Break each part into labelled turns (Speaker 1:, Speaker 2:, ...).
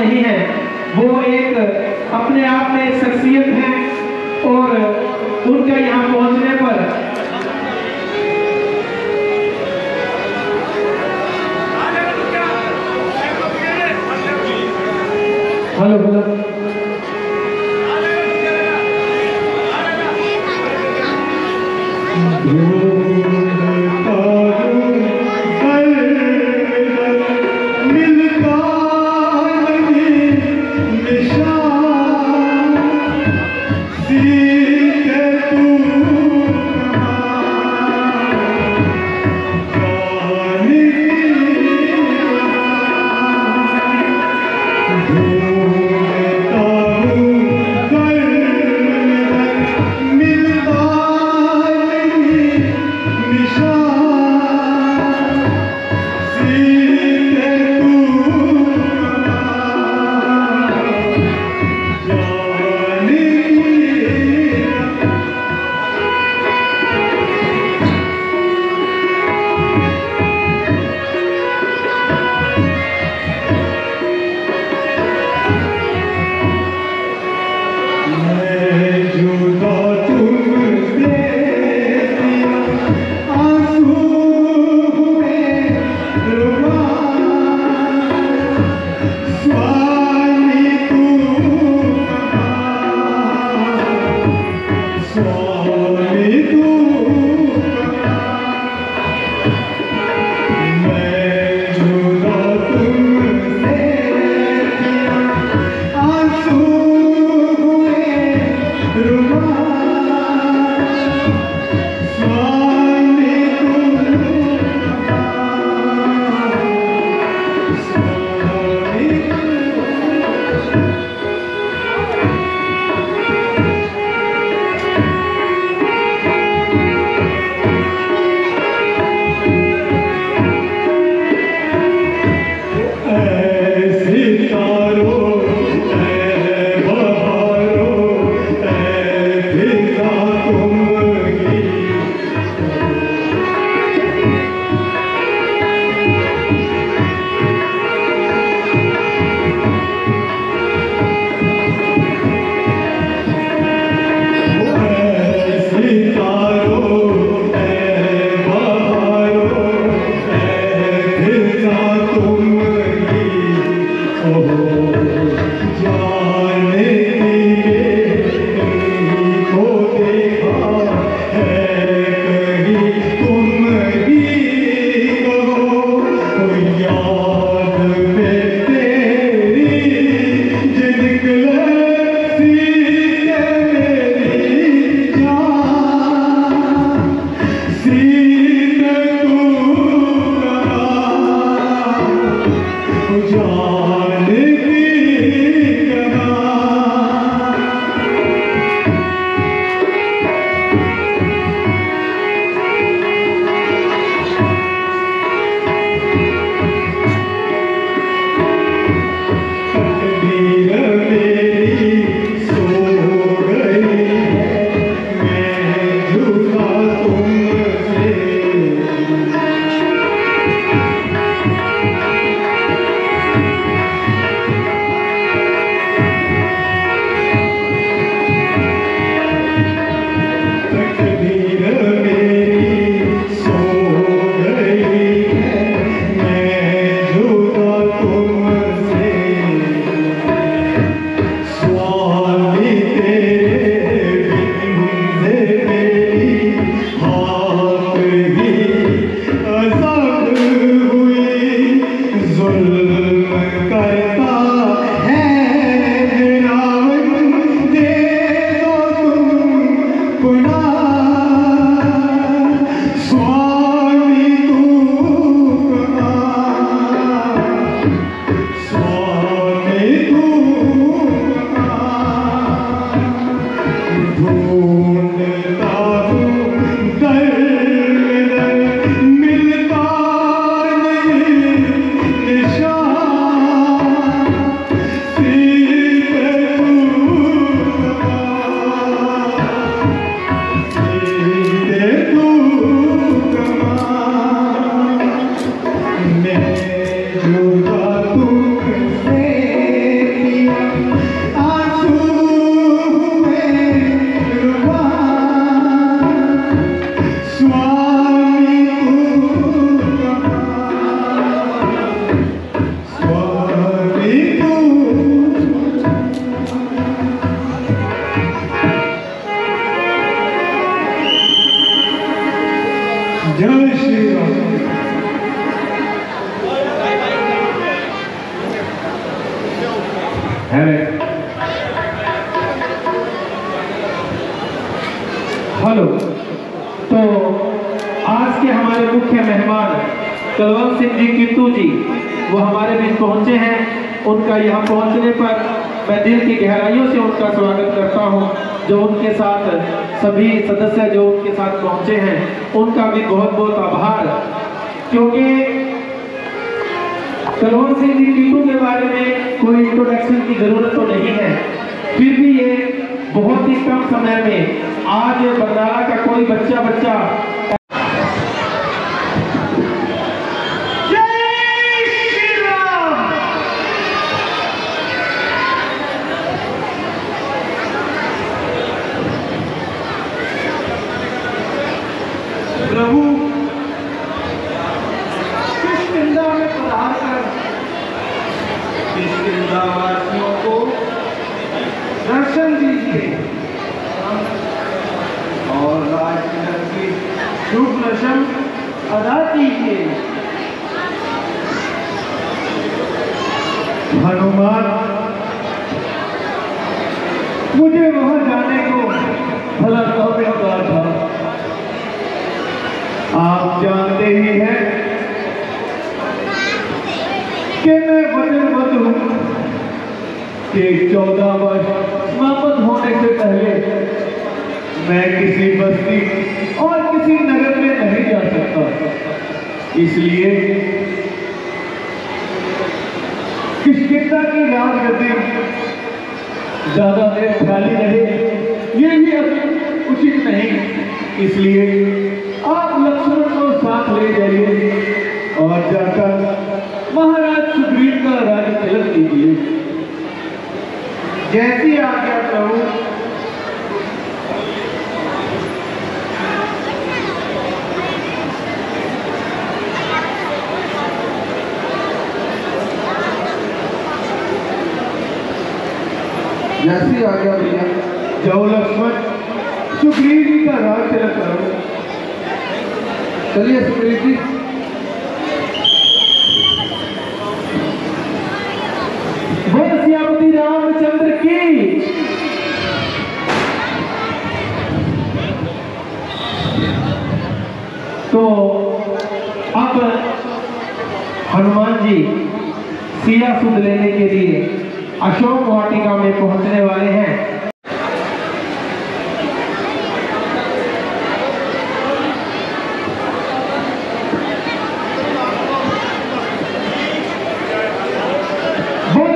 Speaker 1: नहीं है, वो एक अपने आप में एक शख्सियत है और उनका यहाँ पहुँचने पर हेलो हेलो। तो आज के हमारे मुख्य मेहमान कुलवंत सिंह जी कीर्तू जी वो हमारे बीच पहुंचे हैं। उनका यहाँ पहुंचने पर मैं दिल की गहराइयों से उनका स्वागत करता हूं। जो उनके साथ सभी सदस्य जो उनके साथ पहुंचे हैं उनका भी बहुत बहुत आभार, क्योंकि कुलवंत सिंह जी कीर्तू के बारे में कोई इंट्रोडक्शन की जरूरत तो नहीं है, फिर भी ये बहुत ही कम समय में आज बरनाला का कोई बच्चा प्रभु किष्किंधा में पधार कर किष्किंधा वासियों को दर्शन दीजिए और राजनगर की शुभ रस्म अदा कीजिए। हनुमान, मुझे वहां जाने को भला कब याद था। आप जानते ही हैं कि मैं वचनबद्ध हूं कि 14 वर्ष समाप्त होने से पहले मैं किसी बस्ती और किसी नगर में नहीं जा सकता। इसलिए किष्किंधा की राजगद्दी ज्यादा देर खाली रहे ये भी अभी उचित नहीं। इसलिए आप लक्ष्मण को साथ ले जाइए और जाकर महाराज सुग्रीव का राज्य तिलक कीजिए। जैसी आज्ञा प्रभु। जैसी आज्ञा भैया। जाओ लक्ष्मण, सुग्रीव जी का राज तिलक करो। चलिए सुग्रीव जी। बोल श्यामती रामचंद्र की। तो अब हनुमान जी सिया सुध लेने के लिए अशोक वाटिका में पहुंचने वाले हैं।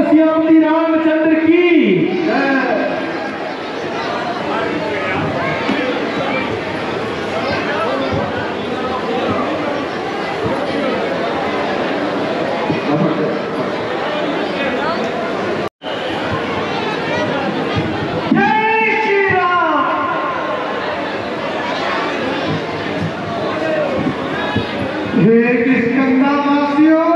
Speaker 1: श्यामती रामचंद्र की। जय श्री राम। हे किष्किंधा वासियों,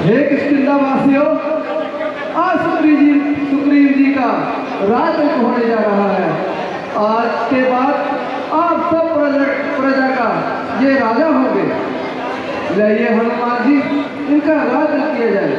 Speaker 1: हे किष्किंधा वासियों, आज सुग्रीव जी का राज होने जा रहा है। आज के बाद आप सब प्रजा का ये राजा होंगे। लाइए हनुमान जी, इनका राज किया जाए।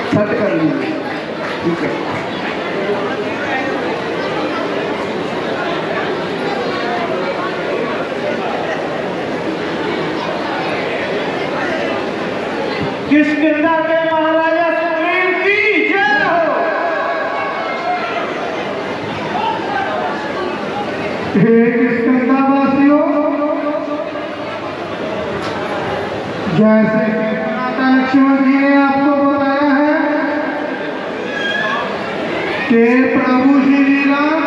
Speaker 1: छठ कर लीजिए, ठीक है। किष्किंधा के महाराजा सुग्रीव की जय हो। हे किष्किंधा वासियों,
Speaker 2: जैसे माता लक्ष्मण जी ने आपको बताया है कि प्रभु श्री राम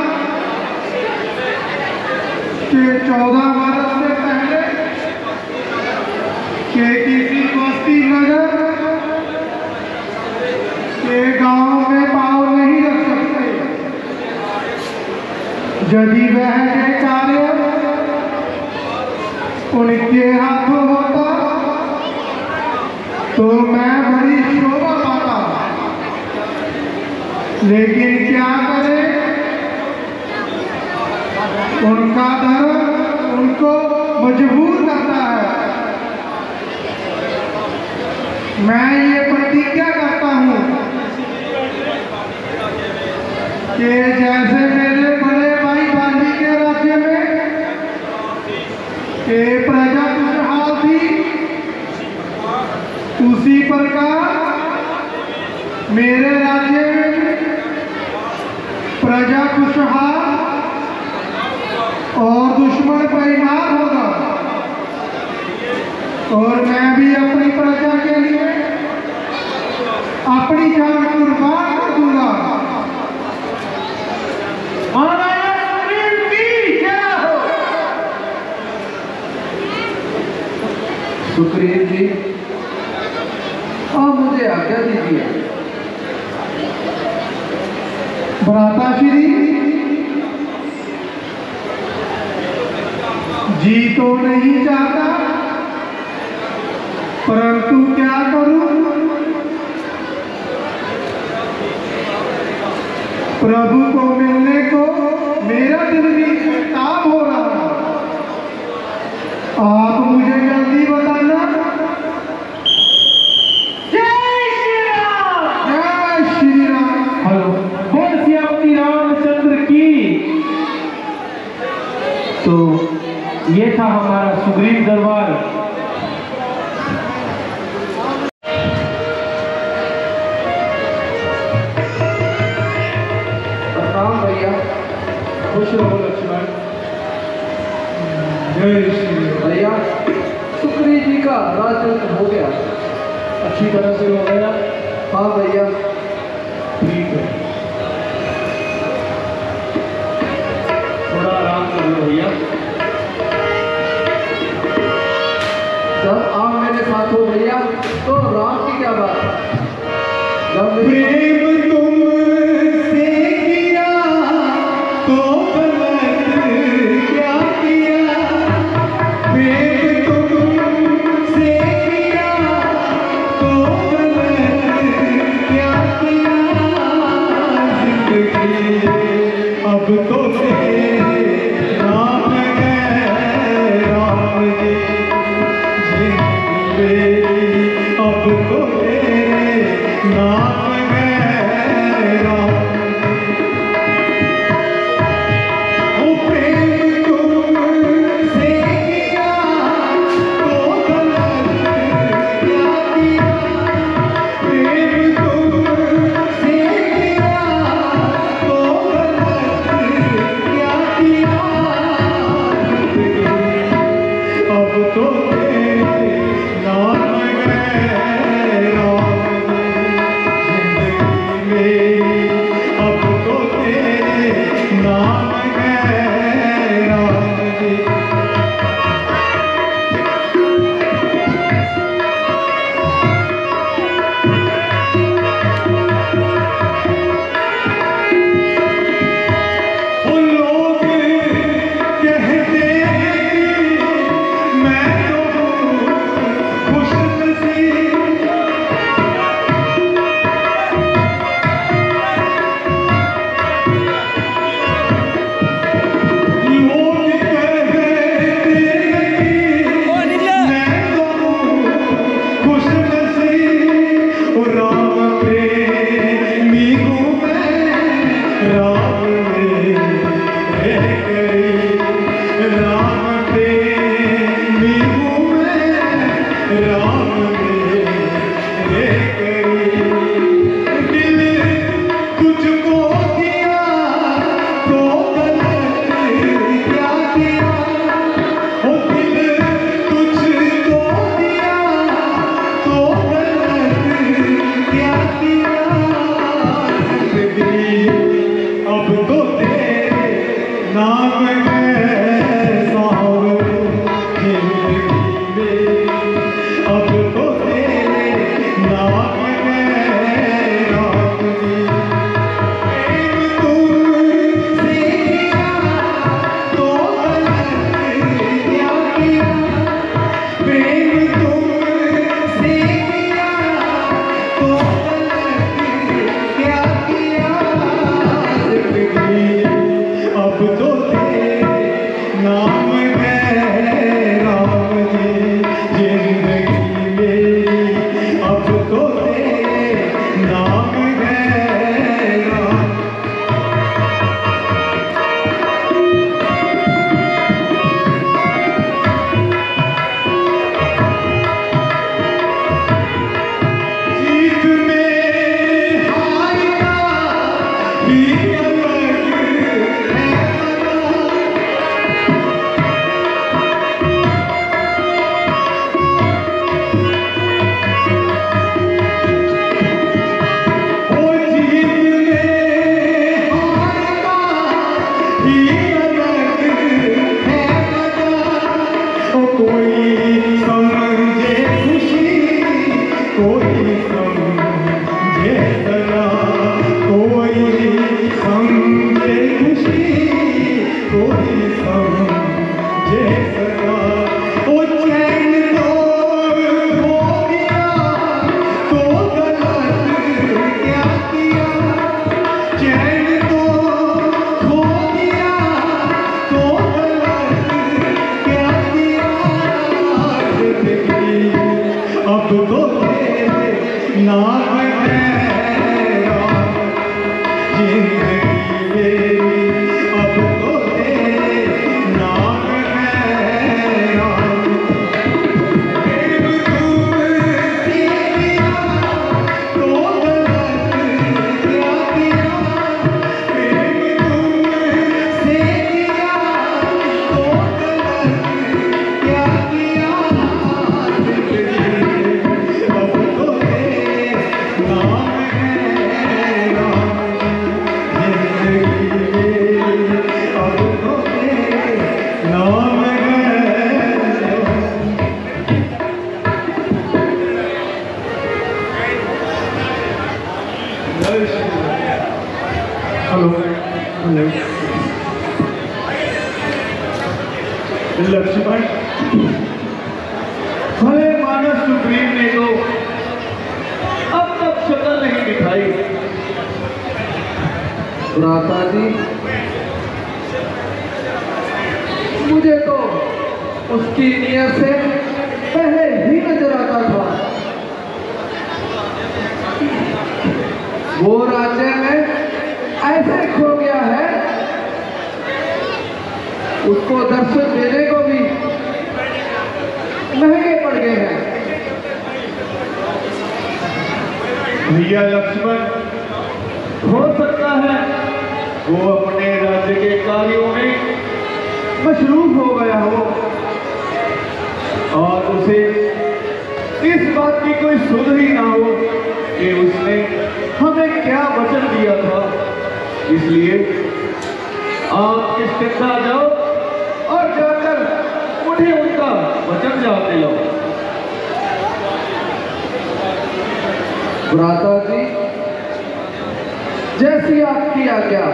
Speaker 2: के 14 वर्ष से पहले के किसी बस्ती नगर के गांव में पाँव नहीं रख सकते। यदि वह के कार्य उनके हाथों होता तो मैं बड़ी शोभा पाता, लेकिन क्या करे, उनका धर्म उनको मजबूर करता है। मैं ये प्रतिज्ञा करता हूँ कि जैसे मेरे बड़े भाई बाली के राज्य में प्रजा खुशहाल थी, उसी प्रकार मेरे राज्य में प्रजा खुशहाल और दुश्मन बेईमान होगा, और मैं भी अपनी प्रजा के लिए अपनी जान कुर्बान कर दूंगा।
Speaker 1: सुग्रीव जी, आप मुझे आज्ञा दीजिए।
Speaker 2: भ्राताश्री जी तो नहीं चाहता, परंतु क्या करूं, प्रभु को मिलने को मेरा दिल भी बेताब हो रहा है। आप मुझे जल्दी बताना।
Speaker 1: जय श्री राम।
Speaker 2: जय श्री राम।
Speaker 1: हेलो, बोल श्री रामचंद्र की। तो ये था हमारा सुग्रीव दरबार। प्रणाम भैया। खुश रहो लक्ष्मण।
Speaker 2: जय श्री राम।
Speaker 1: भैया, सुग्रीव जी का राजतंत्र हो गया, अच्छी तरह से हो गया। हाँ भैया, ठीक है, थोड़ा आराम कर लो भैया। जब आप मेरे साथ हो भैया तो राम की क्या बात है। जब
Speaker 2: प्रेम तुमसे किया तो गलत क्या किया, प्रेम तुमसे किया तो गलत क्या किया, जिंदगी अब तो तेरे नाम है राम जी, जिंदगी अब तो तेरे नाम है
Speaker 3: लक्ष्मण, भले मानस सुग्रीव ने तो अब तक शक्ल नहीं दिखाई।
Speaker 2: भ्राता जी, मुझे तो उसकी नियत से पहले ही नजर आता था। वो राज्य में ऐसे खो गया है, उसको दर्शन देने को भी महंगे पड़ गए हैं।
Speaker 3: भैया लक्ष्मण, हो सकता है वो अपने राज्य के कार्यों में मशरूफ हो गया हो और उसे इस बात की कोई सुध ही ना हो कि उसने हमें क्या वचन दिया था। इसलिए आप किष्किंधा जाओ और जाकर मुझे उनका वचन याद दिलाओ।
Speaker 2: भ्राता जी, जैसी आपकी आज्ञा।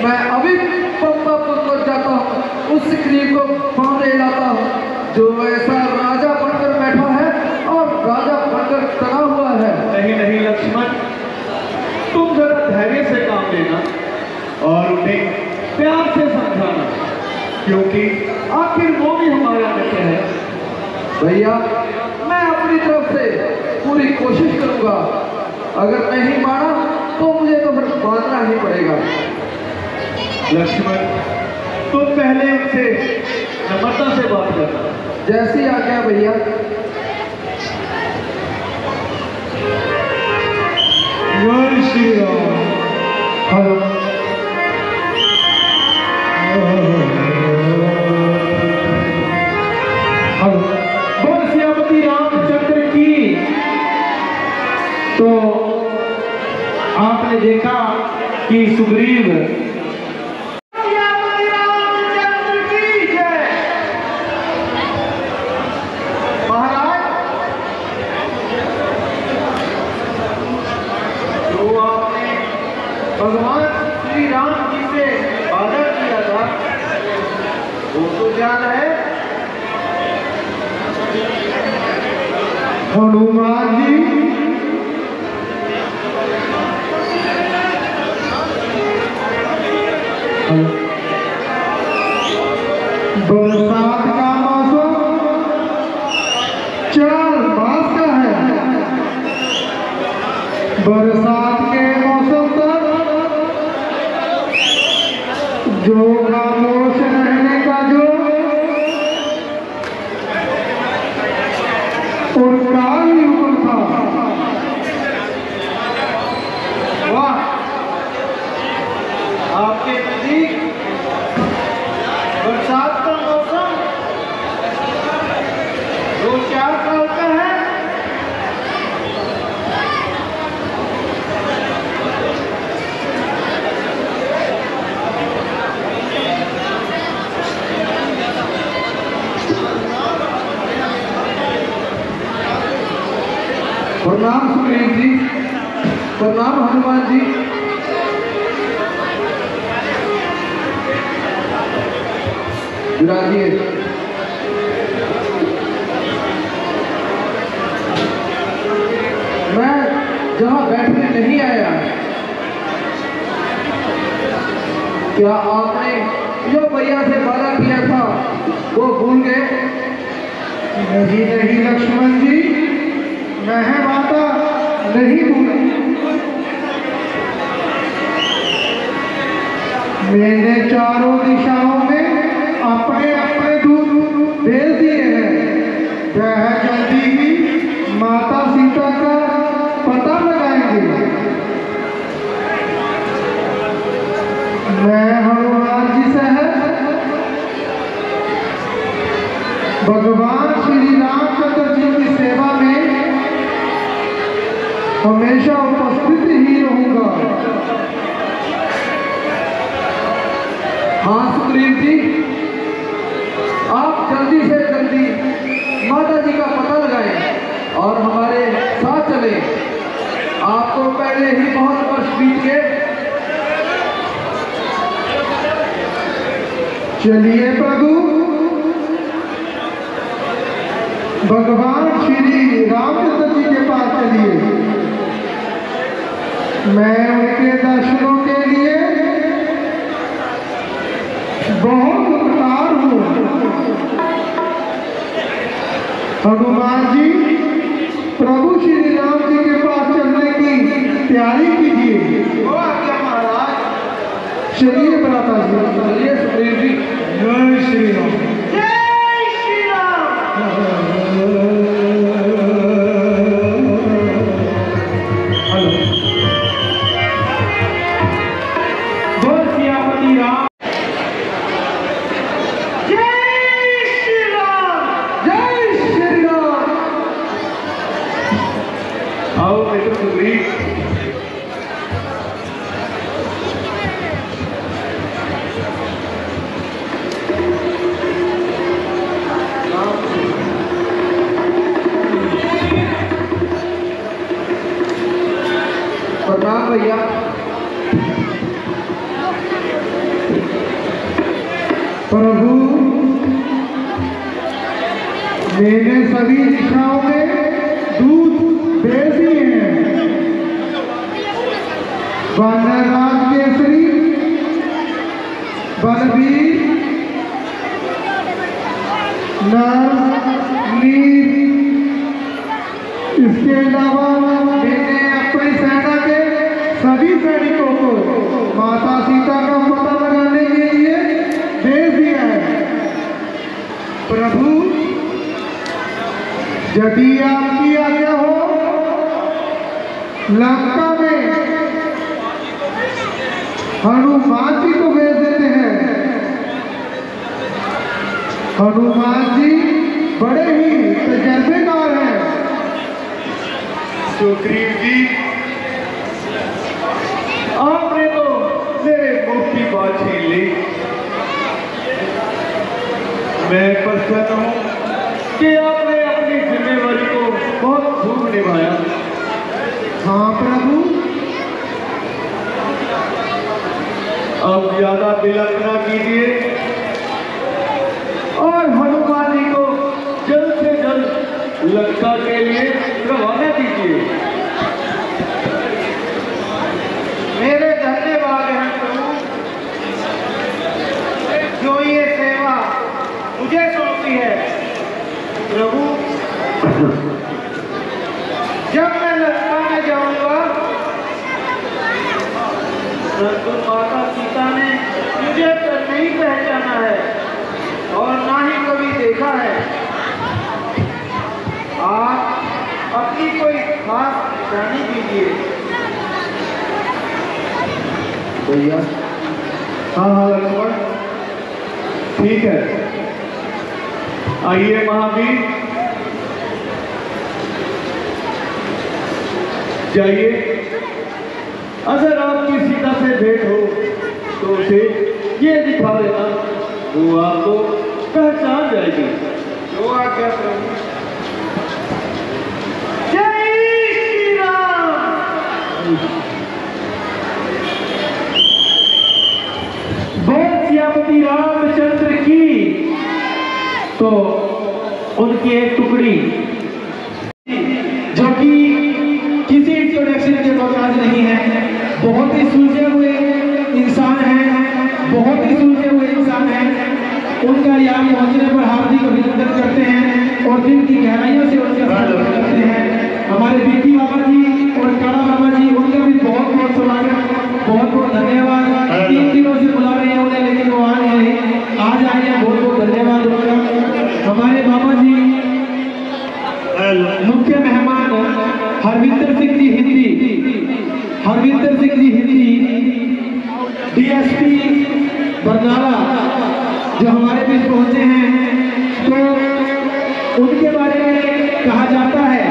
Speaker 2: मैं अभी पंपापुर को जाता हूँ, उस सुग्रीव को पकड़े लाता हूँ जो ऐसा राजा बनकर बैठा है और राजा बनकर तना हुआ है।
Speaker 3: नहीं नहीं लक्ष्मण, तुम जरा धैर्य से काम लेना और उन्हें प्यार से समझाना, क्योंकि आखिर वो भी हमारा मित्र है।
Speaker 2: भैया, मैं अपनी तरफ से पूरी कोशिश करूंगा। अगर नहीं माना तो मुझे तो फिर मानना ही पड़ेगा।
Speaker 3: लक्ष्मण, तुम पहले उनसे नम्रता से बात करना।
Speaker 2: जैसी आज्ञा भैया।
Speaker 3: जय श्री राम।
Speaker 2: हेलो।
Speaker 1: हेलो। बोल श्रीमती रामचंद्र की। तो आपने देखा कि सुग्रीव
Speaker 2: भगवान श्री राम जी से वादा किया था, वो तो जान है। हनुमान जी, बरसात का मौसम 4 मास का है। बरसात के मौसम तक जो खामोश रहने का जो उनका ही हुक्म था। वाह, आपके नजदीक बरसात का मौसम 2-4 साल का है। प्रणाम सुग्रीव जी, प्रणाम हनुमान जी। विराजिए। मैं जहां बैठने नहीं आया, क्या आपने जो भैया से वादा किया था वो भूल गए? नहीं नहीं लक्ष्मण जी, मैं वादा नहीं भूला। मैंने चारों दिशाओं में अपने अपने दूत भेज दिए हैं। वह जल्दी ही माता सीता का पता लगाएंगे। मैं हनुमान जी से है, भगवान श्री रामचंद्र जी की सेवा में हमेशा उपस्थित ही रहूंगा। हाँ सुग्रीव जी, आप जल्दी से जल्दी माता जी का पता लगाएं और हमारे साथ चलें। आपको पहले ही बहुत वर्ष बीत गए। चलिए प्रभु,
Speaker 4: भगवान श्री रामचंद्र जी के पास चलिए। मैं उनके दर्शनों के लिए बहुत उत्साह हूँ। हनुमान जी प्रभु श्री राम जी के पास चलने की तैयारी कीजिए।
Speaker 2: वो आज्ञा महाराज।
Speaker 4: चलिए भ्राता जी।
Speaker 2: चलिए सुग्रीव जी।
Speaker 4: जय श्री राम।
Speaker 2: जय श्री राम।
Speaker 1: बोल सियापति राम।
Speaker 2: जय श्री राम।
Speaker 4: जय श्री राम।
Speaker 3: आओ मित्र सुग्रीव,
Speaker 2: प्रणाम भैया।
Speaker 4: प्रभु मैंने सभी दिशाओं में दूध भेज दिए हैं। वानरराज केसरी, बलबीर, नर, नीर, इसके अलावा मैंने अपनी सेना के सभी सैनिकों को माता सीता का पता लगाने के लिए भेज दिया है। प्रभु यदि आपकी आज्ञा हो, लंका में हनुमान जी को भेज देते हैं। हनुमान जी बड़े ही तजर्बेकार हैं।
Speaker 3: सुग्रीव जी, आपने तो मेरे मुंह की बात छीन ली। मैं प्रसन्न हूं कि आपने अपनी जिम्मेवारी को बहुत खूब निभाया।
Speaker 4: हाँ प्रभु।
Speaker 3: अब ज्यादा विलंब न कीजिए और हनुमान जी को जल्द से जल्द लंका के लिए रवाना कीजिए।
Speaker 2: मेरे धन्यवाद हैं प्रभु, जो ये सेवा मुझे सौंपी है। प्रभु, जब मैं लंका में जाऊंगा, परंतु माता सीता ने मुझे तो नहीं पहचाना है और ना ही कभी देखा है। आप अपनी कोई खास निशानी दीजिए।
Speaker 3: भैया, हाँ हाँ लक्ष्मण, ठीक है। आइए महावीर, जाइए। अगर आपकी सीता से भेंट हो तो उसे ये दिखा देना, वो आपको पहचान जाएगी।
Speaker 2: जो आज्ञा प्रभु। जय श्री राम।
Speaker 1: बोल सियापति रामचंद्र की। तो उनकी एक टुकड़ी जो कि किसी इंट्रोडक्शन के मोहताज नहीं है, बहुत ही सुलझे हुए इंसान हैं, बहुत ही सुलझे हुए इंसान हैं, उनका यहाँ पहुँचने पर हार्दिक अभिनंदन करते हैं और दिल की गहराइयों से उनका स्वागत करते हैं। हमारे बीती बाबा जी और काला बाबा जी, उनका भी बहुत बहुत स्वागत, बहुत बहुत धन्यवाद। 3 दिनों से बुला रहे हैं उन्हें, लेकिन वो आ नहीं रहे, आज आए हैं, बहुत बहुत धन्यवाद उनका। हमारे बाबा जी मुख्य मेहमान हरविंदर सिंह जी हिंदी, हरविंदर सिंह जी हिंदी DSP बरनाला, जो हमारे बीच पहुंचे हैं। तो उनके बारे में कहा जाता है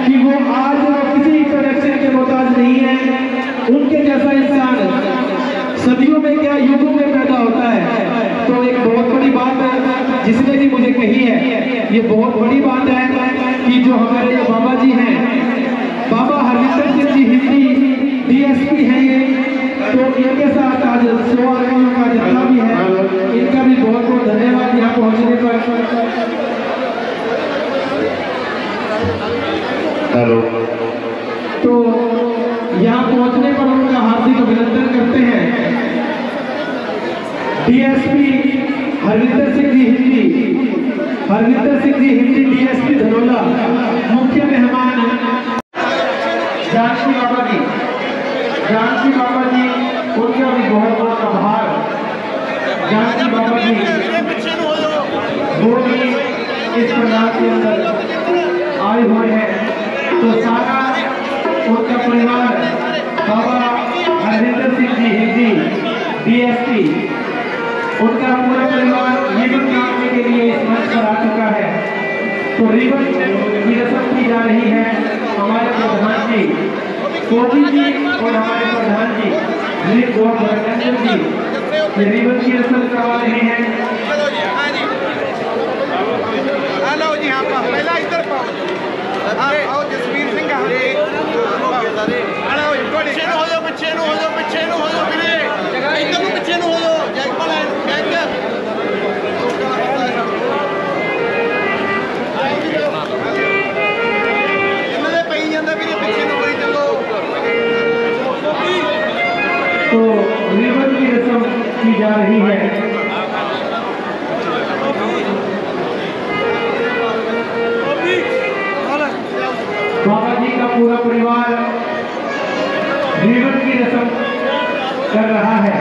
Speaker 1: कि वो आज किसी इंट्रोडक्शन के मोहताज नहीं है। उनके जैसा इंसान सदियों में क्या युगों में पैदा होता है। तो एक बहुत बड़ी बात है जिसने भी मुझे कही है, ये बहुत बड़ी बात है कि जो हमारे बाबा जी हैं, बाबा हरविंदर सिंह जी हिंदी DSP हैं ये, तो इनके साथ आज 100 आदमियों का जत्था भी है। इनका भी बहुत बहुत धन्यवाद यहाँ पहुँचने पर।
Speaker 3: हेलो।
Speaker 1: तो यहाँ पहुंचने पर उनका हार्दिक अभिनंदन करते हैं। DSP Harvinder Singh ji Hindi DSP Dhanaula. मुख्य मेहमान जानकी बाबा जी उनका भी बहुत बहुत आभार। जानकी बाबा जी वो भी इस प्रकार के अंदर आए हुए हैं। तो सारा उनका परिवार बाबा हरविंदर सिंह जी हिंदी डीएसपी उनका पूरा परिवार रिबन काटने के लिए इस मंच पर आ चुका है। तो रिबन की रस्म की जा रही है। हमारे प्रधान जी कोबी जी और हमारे प्रधान जी रंजन जी रिबन की रस्म करवा रहे हैं।
Speaker 5: हेलो जी, हाँ पहला इधर आओ जसवीर सिंह पिछे हो जाओ मेरे इधर ਨੂੰ ਪਿੱਛੇ ਨੂੰ ਹੋ ਜਾਓ ਜੈਕਪਾਲ ਬੈਂਕ ਇਹਨਾਂ ਦੇ ਪਈ ਜਾਂਦਾ ਵੀਰੇ ਪਿੱਛੇ ਨੂੰ ਹੋਈ ਚੱਲੋ।
Speaker 1: तो रिबन की रस्म की जा रही है। बाबा जी का पूरा परिवार रिबन की रस्म कर रहा है।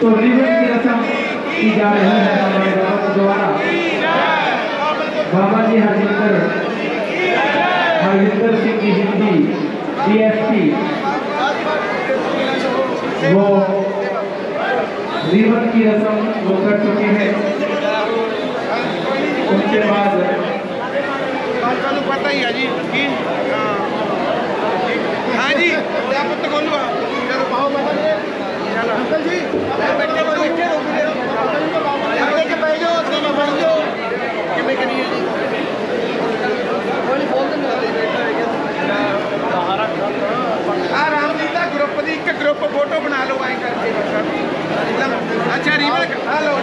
Speaker 1: तो रिबन की रस्म की जा रही है हमारे बाबा के द्वारा। बाबा जी हरविंदर सिंह जी हिंदी डीएसपी वो रिबन की रस्म वो कर चुके हैं। उसके बाद
Speaker 5: पता ही है जी कि हाँ जी आप तो बोलो चलो पाओ बाबा जी अंकल जी बैठे के बैठ जाओ कि मैं करिए जी रामलीला ग्रुप की एक ग्रुप फोटो बना लो आए करके। अच्छा रीवा हेलो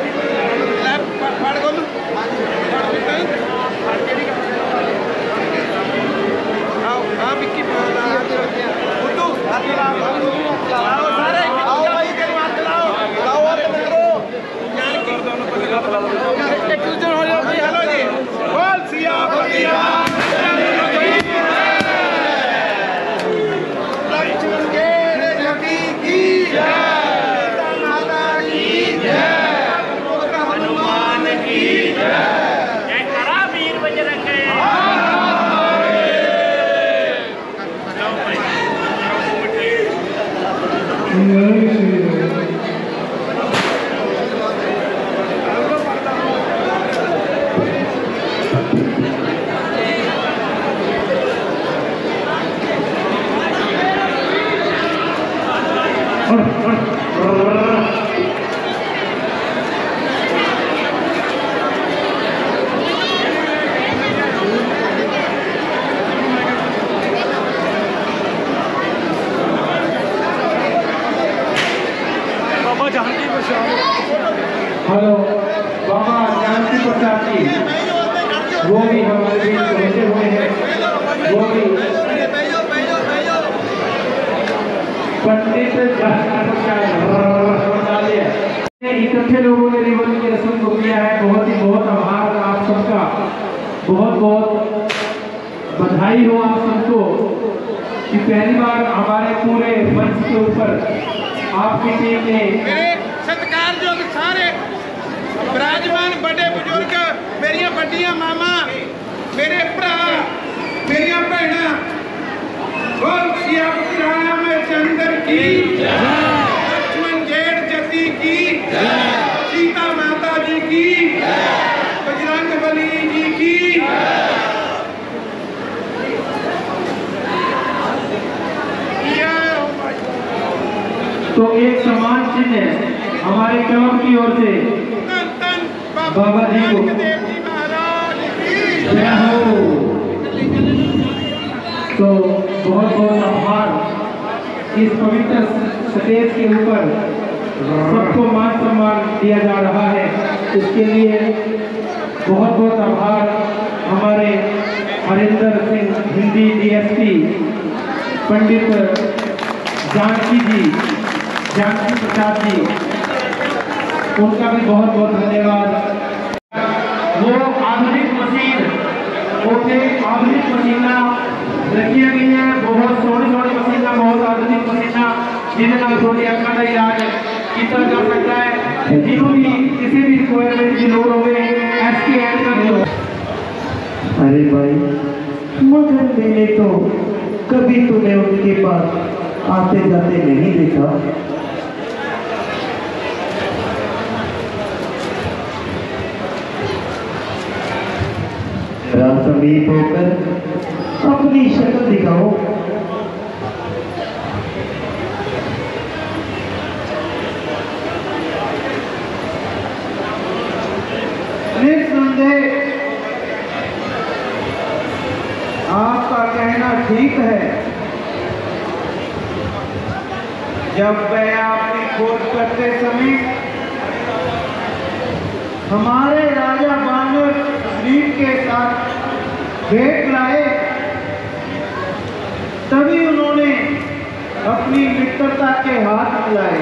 Speaker 1: हेलो बाबा जानकी प्रसाद जी, वो भी हमारे बीच पहुंचे हुए हैं। वो भी पंडित इकट्ठे लोगों ने रिबन की रस्म को किया है। बहुत आभार आप सबका, बहुत बधाई हो आप सबको कि पहली बार हमारे पूरे मंच के ऊपर आपकी टीम ने
Speaker 5: सत्कारयोग सारे विराजमान बड़े बुजुर्ग, मेरिया बड़िया मामा, मेरे भरा, मेरिया भैना, बोल सियापत रामचंद्र की, लक्ष्मण जेठ जती की, सीता माता जी की, बजरंग बली जी की।
Speaker 1: तो एक सम्मान चिन्ह हमारे क्लब की ओर से बाबा जी को जय हो। तो बहुत आभार। इस पवित्र स्टेज के ऊपर सबको मान सम्मान दिया जा रहा है, इसके लिए बहुत आभार हमारे हरिंदर सिंह हिंदी डीएसपी, पंडित जानकी प्रसाद जी, उनका भी बहुत धन्यवाद। वो आधुनिक मशीन रखी गई है, बहुत सोनी मशीन, बहुत आधुनिक मशीन जिन्हें थोड़ी अक्का का इलाज किया जा सकता है। जिन्हों भी किसी भी रिक्वायरमेंट की लोड हो SKN का भी।
Speaker 4: अरे भाई, मगर मैंने तो कभी तुम्हें उनके पास आते जाते नहीं देखा। समीप होकर अपनी शक्ल दिखाओ।
Speaker 2: निस्संदेह आपका कहना ठीक है। जब मैं अपनी खोज करते समय हमारे राजा बानर शरीफ के साथ भेंट लाए, तभी उन्होंने अपनी मित्रता के हाथ मिलाए।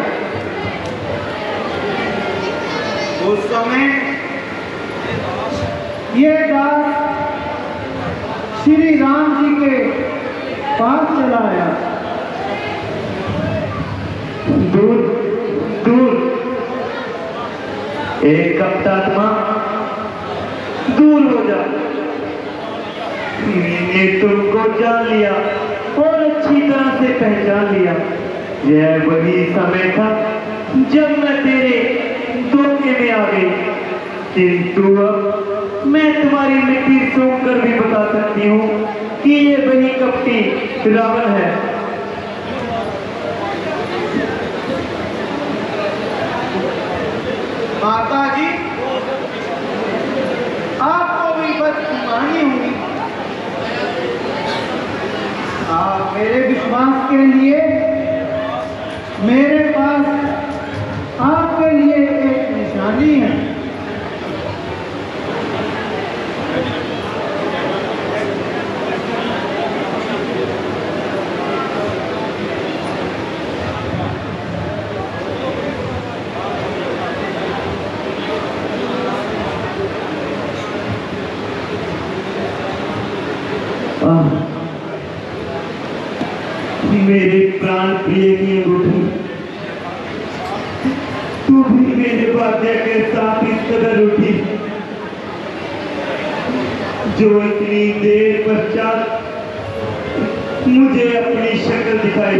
Speaker 2: उस समय ये दास श्री राम जी के पास चला आया।
Speaker 4: दूर एक कपटात्मा, दूर हो जा। मैंने तुमको जान लिया और अच्छी तरह से पहचान लिया। यह वही समय था जब मैं तेरे धोखे में आ गई, किंतु अब मैं तुम्हारी मिट्टी सूंघ कर भी बता सकती हूँ कि ये वही कपटी रावण है।
Speaker 2: माता जी, आपको भी बदगुमानी हुई। आप मेरे विश्वास के लिए मेरे पास आपके लिए एक निशानी है।
Speaker 4: मेरे प्राण प्रिय की अंगूठी, तू भी मेरे भाग्य के साथ इस कदर उठी जो इतनी देर पश्चात मुझे अपनी शक्ल दिखाई।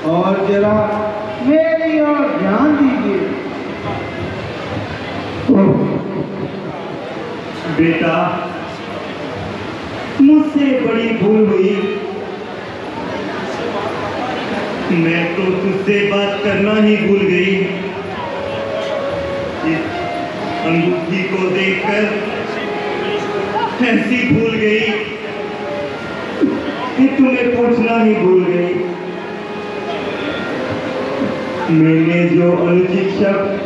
Speaker 4: और जरा मेरी ओर ध्यान दीजिए।
Speaker 6: बेटा, मुझसे बड़ी भूल हुई। मैं तो तुझसे बात करना ही भूल गई। इस अंगूठी को देखकर ऐसी भूल गई कि तुम्हें पूछना ही भूल गई। मैंने जो अनुचित शब्द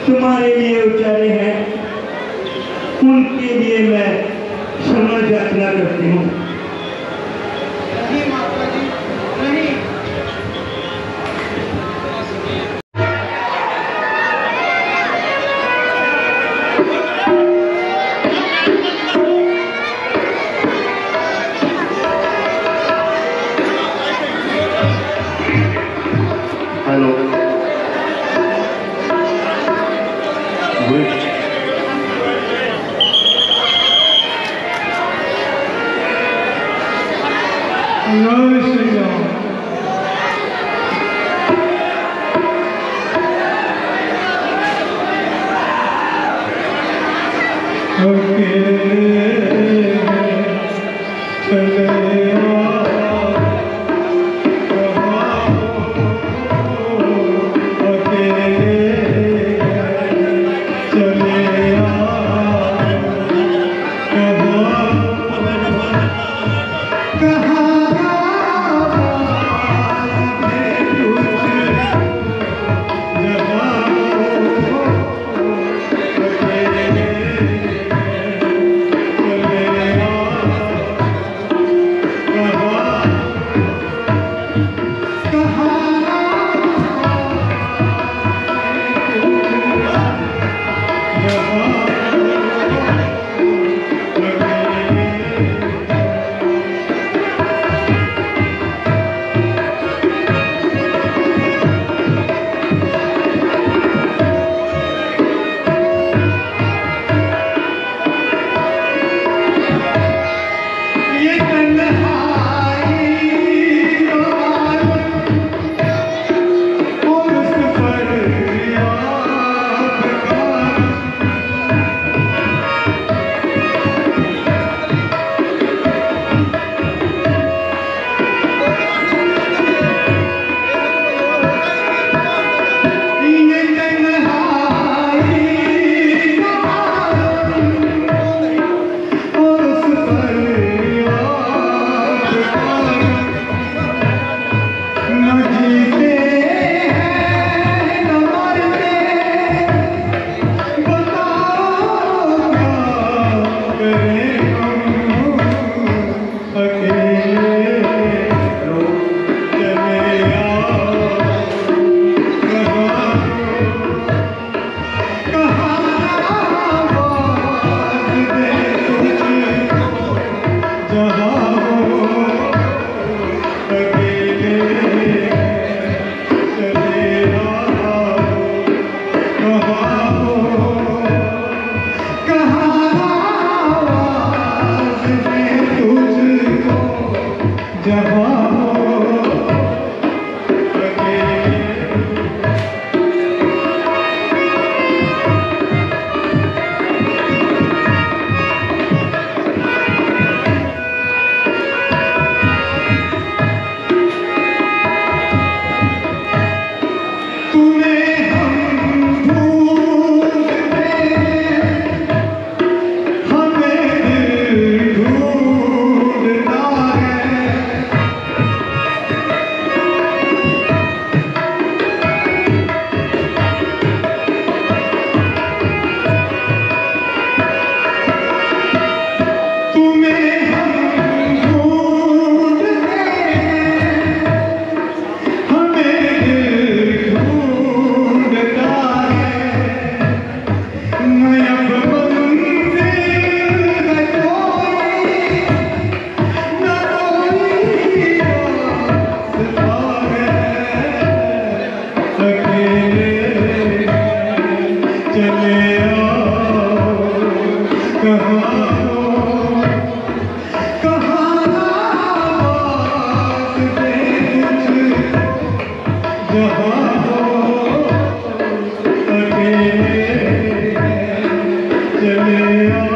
Speaker 6: तुम्हारे लिए उच्चारे हैं, उनके लिए मैं क्षमा याचना करती हूँ।
Speaker 4: नहीं माता जी, नहीं।
Speaker 6: हेलो,
Speaker 4: जय श्री राम।
Speaker 6: कहाँ हो अकेले चले आओ।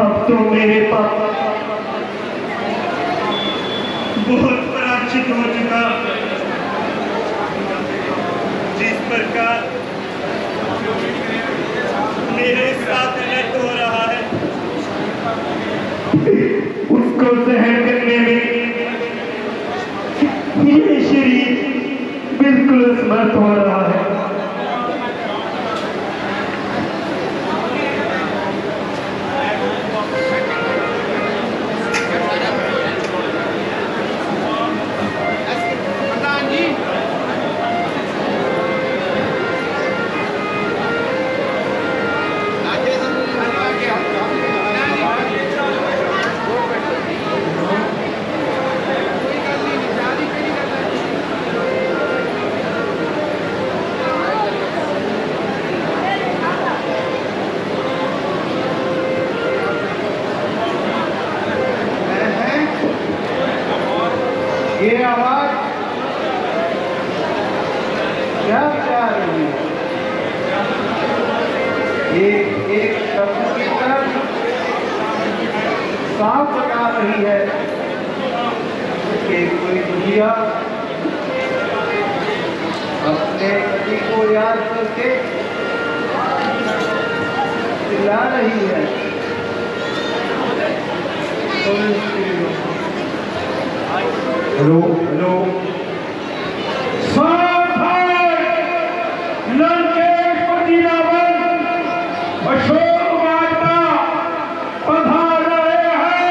Speaker 6: अब तो मेरे पास बहुत पराचित हो चुका। जिस प्रकार मेरे साथ नृत्य हो रहा है उसको सहन करने में ये शरीर बिल्कुल असमर्थ हो रहा है।
Speaker 4: ये आवाज क्या बजा रही है? ये एक शब्द की तरफ साफ बता रही है कि कोई दुनिया अपने पति को याद करके चिल्ला रही है।
Speaker 6: हेलो हेलो
Speaker 1: अशोक वार्ता पधार रहे हैं।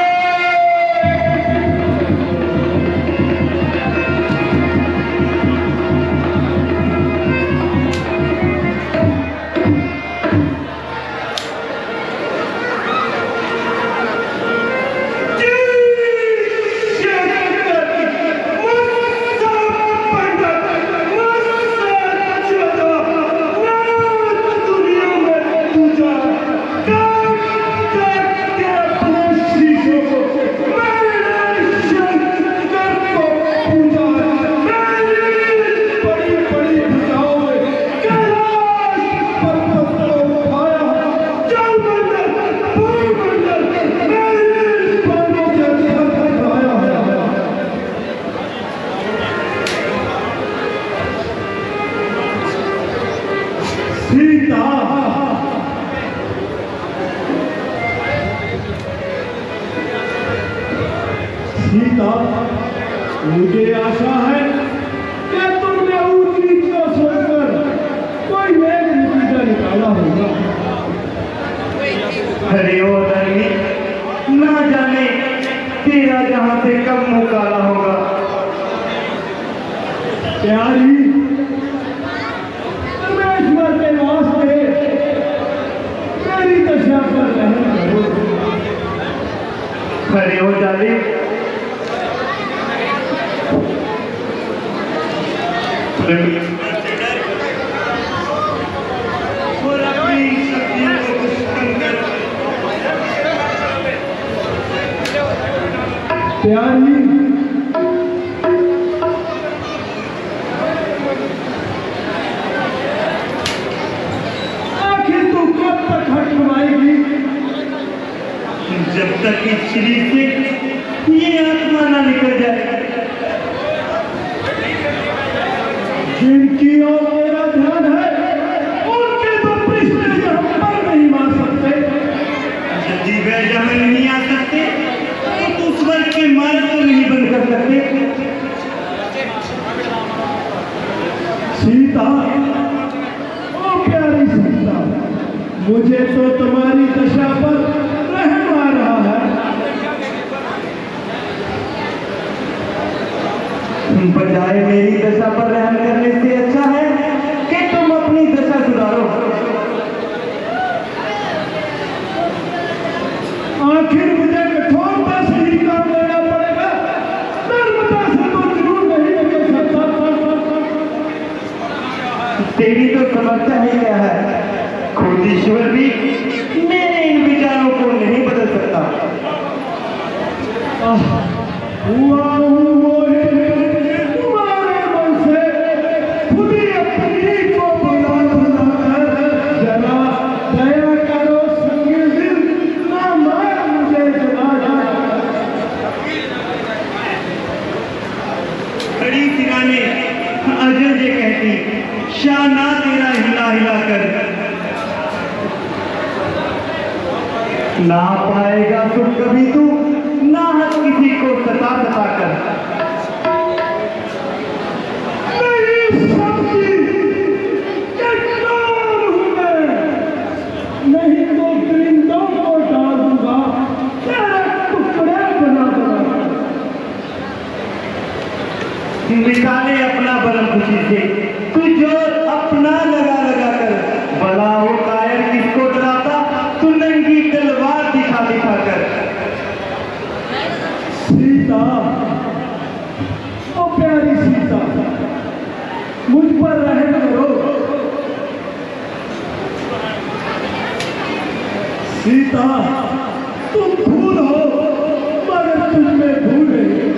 Speaker 3: सीता, मुझे आशा है कि तुमने ऊंच नीच को सोचकर कोई एक नतीजा निकाला होगा।
Speaker 6: अरे ओ दरनी, ना जाने तेरा जहां से कब मुकाला होगा।
Speaker 3: प्यारी, परमेश्वर के वास्ते मेरी दशा पर रहम करो।
Speaker 6: अरे ओ जाली, और अपनी शक्तियों को दुष्कर्म कर
Speaker 4: प्यारी आखिर तू कब तक हटवाएगी?
Speaker 6: जब तक इस शरीर से ये आत्मा ना निकल जाए।
Speaker 4: जिनकी ओर मेरा ध्यान है उनके तो प्रश्न हम पर नहीं मार सकते।
Speaker 6: यदि वे यहाँ नहीं आ सकते तो उस वर्ग के मार्ग को नहीं बंद कर सकते।
Speaker 4: सीता, ओ प्यारी सीता, मुझे तो तुम्हारी दशा पर रहम आ रहा है।
Speaker 6: बजाय मेरी दशा पर रहम करने से अच्छा है कि तुम अपनी दशा सुधारो।
Speaker 4: आखिर मुझे कठोरता से ही काम लेना पड़ेगा, नर्मदा से तो जरूर नहीं निकल सकता।
Speaker 6: तेरी तो समस्या ही क्या है? खुद ईश्वर भी मेरे इन विचारों को नहीं बदल सकता।
Speaker 4: हुआ हूँ मोहित तुम्हारे मन से, खुद ही अपनी को बुला बुलाकर जरा दया करो संगी दिल, ना मार मुझे जनाजा।
Speaker 6: खड़ी सिराने अजय जे कहती, शाना तेरा हिला हिला कर ना पाएगा तुम कभी तू ना हर किसी को सता सता कर।
Speaker 4: नहीं समझी कि कौन हूँ मैं, नहीं तो परिंदों को डाल दूंगा तेरे टुकड़े बना बना।
Speaker 6: निकाले अपना बलम खुशी से तू जोर अपना लगा लगा कर, भला हो कायर किसको डराता तू नंगी तलवार दिखा दिखा कर।
Speaker 4: सीता, ओ प्यारी सीता, मुझ पर रहम करो। सीता, तुम फूल हो मगर तुझ में भूल नहीं।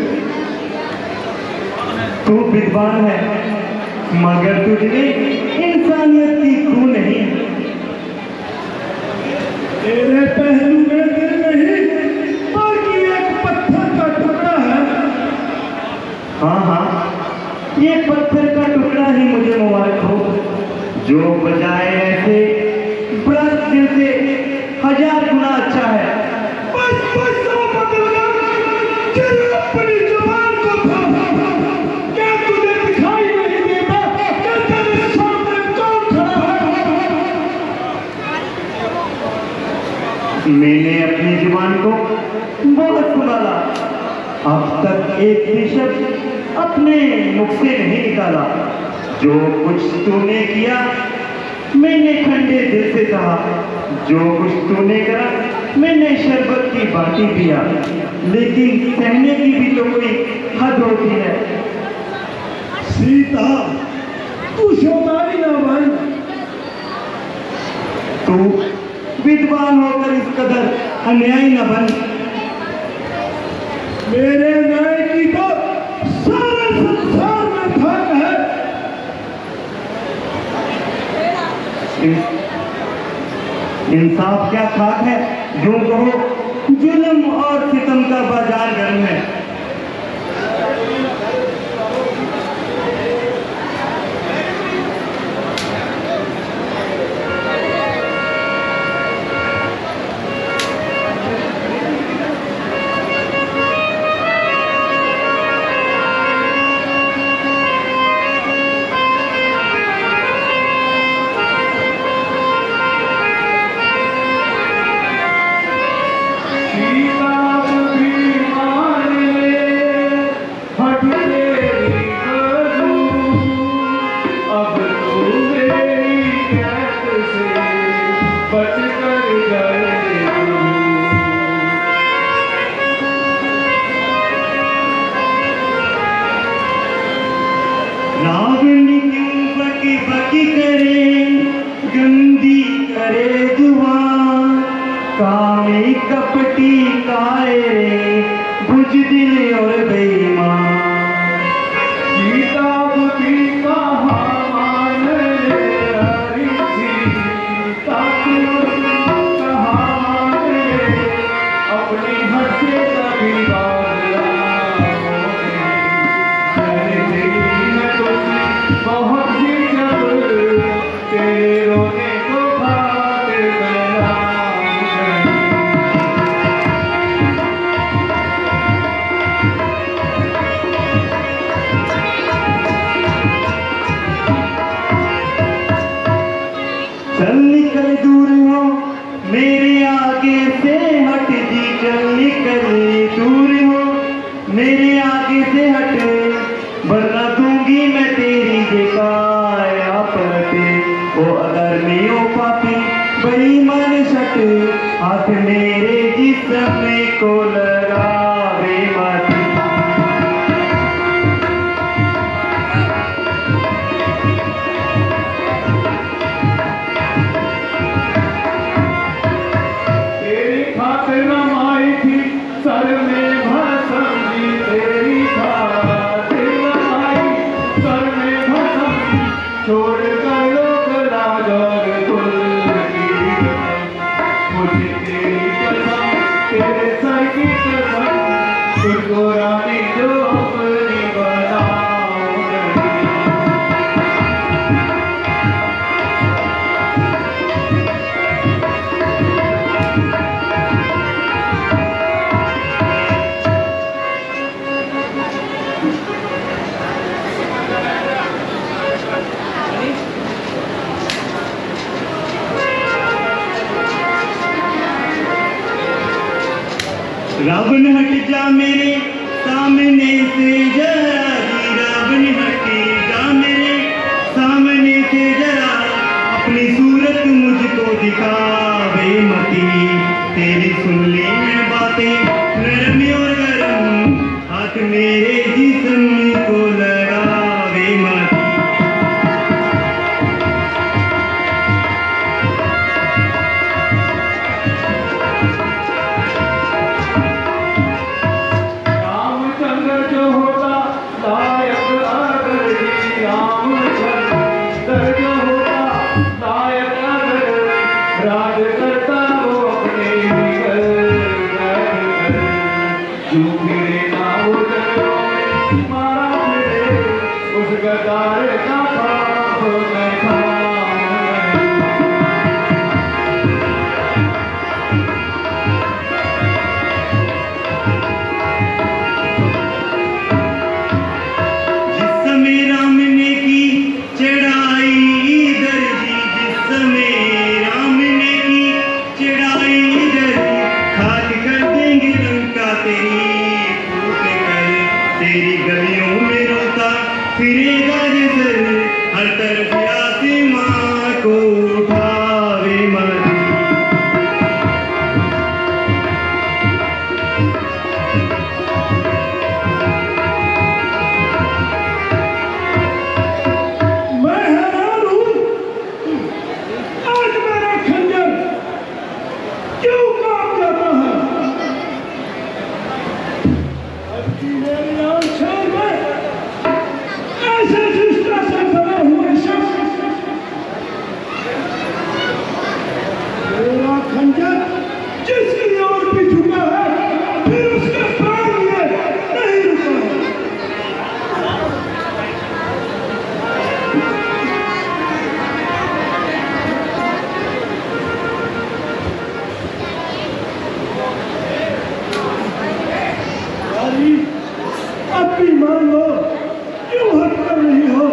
Speaker 6: तू विद्वान है मगर तुझमें इंसानियत की खू नहीं।
Speaker 4: तेरे पहलू में दिल नहीं बल्कि एक पत्थर का टुकड़ा है।
Speaker 6: हाँ हाँ, ये पत्थर का टुकड़ा ही मुझे मुबारक हो जो बजाय ऐसे ब्रश दिल से 1000 गुना अच्छा है।
Speaker 4: बस बस तो बदल गया, तेरी अपनी जुबान को थामा। क्या तुझे दिखाई नहीं देता कि तेरे सामने कौन खड़ा है?
Speaker 6: मैंने अपनी जुबान को बहुत संभाला, अब तक एक भी शब्द अपने मुख से नहीं निकाला। जो कुछ तूने किया मैंने ठंडे दिल से कहा, जो कुछ तूने करा मैंने शरबत की बाटी पिया, लेकिन सहने की भी तो कोई हद होती है।
Speaker 4: सीता, तू शोधारी ना बन।
Speaker 6: तू विद्वान होकर इस कदर अन्यायी न बन।
Speaker 4: मेरे न्याय की तो सारे संसार में धाक है।
Speaker 6: इंसाफ क्या खाक है, यूं कहो जुल्म और सितम का बाजार गर्म है। रावणी क्यों बकी बकी करे, गंदी करे दुआ, कामी कपटी काए रे बुझ बुजदिल और बेईमान।
Speaker 3: किताब भी कहाँ मान ले हरी सीता तू कहाँ मान ले अपनी हद से कभी बाज़ मैंने देखी है तुझी बहुत सी जब तेरे रोने को भाग गया।
Speaker 6: चल निकल दूर हो मेरे आगे से हट जी, चल निकल दूर हो मेरे आगे से हट, वरना दूंगी मैं तेरी बेकाया पलटे। ओ अगर मैं ओ पापी बेईमान शट, हाथ मेरे जिस्म को लगावे माटी।
Speaker 3: तेरी खातिर रमाई थी सर में भसम जी, तेरी खातिर रमाई सर में भसम, छोड़ कर लोग राज और कुल की कसम। मुझे तेरी कसम तेरे सर की कसम, तुझको रानी जो अपनी बनाऊंगी।
Speaker 6: रावण हट जा मेरे सामने से जरा जी, रावण हट जा मेरे सामने से जरा, अपनी सूरत मुझको दिखावे मती। तेरी सुन ली मैं बातें नरम और गरम, हाथ मेरे जिस्म को लगावे मती।
Speaker 3: रामचंद्र जो होता लायक अगर जी, रामचंद्र जो होता लायक अगर, राज करता वो अपने ही घर बैठ कर। क्यों फिरे ना वो जंगलों में मारा फिरे, उस गद्दार का पाप मैं खाऊं नहीं।
Speaker 6: जिस समय राम ने की चढ़ाई इधर जी, जिस समय राम ने की चढ़ाई इधर, खाक कर देंगे लंका तेरी फूट कर। तेरी गलियों में रोता फिरेगा जिसर, हर तरफ आसमां को उठावे मती।
Speaker 3: मैं हैरान हूँ, आज मेरा खंजर क्यों काम जाता है? अबकी मेरी आंखें में ऐसे शिष्टा से बने हुए शख्स, मेरा खंजर जिसकी ओर भी झुका है, फिर उसके प्राण लिए नहीं रुका है। अब भी मान लो, क्यों हट कर रही हो?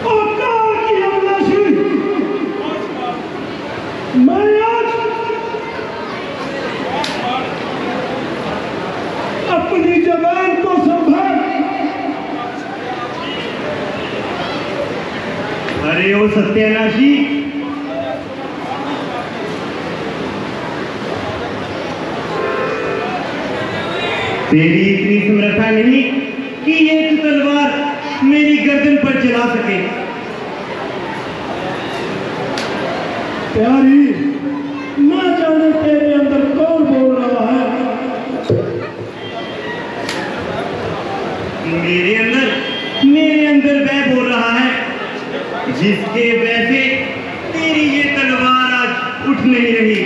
Speaker 3: और काल की अभिलाषी, मैं आज अपनी जबान को संभाल।
Speaker 6: अरे ओ सत्यानाशी, तेरी इतनी समर्था नहीं कि एक तलवार मेरी गर्दन पर चला सके।
Speaker 7: प्यारी, ना जाने तेरे अंदर कौन बोल रहा है।
Speaker 6: मेरे अंदर वह बोल रहा है जिसके वैसे तेरी ये तलवार आज उठ नहीं रही।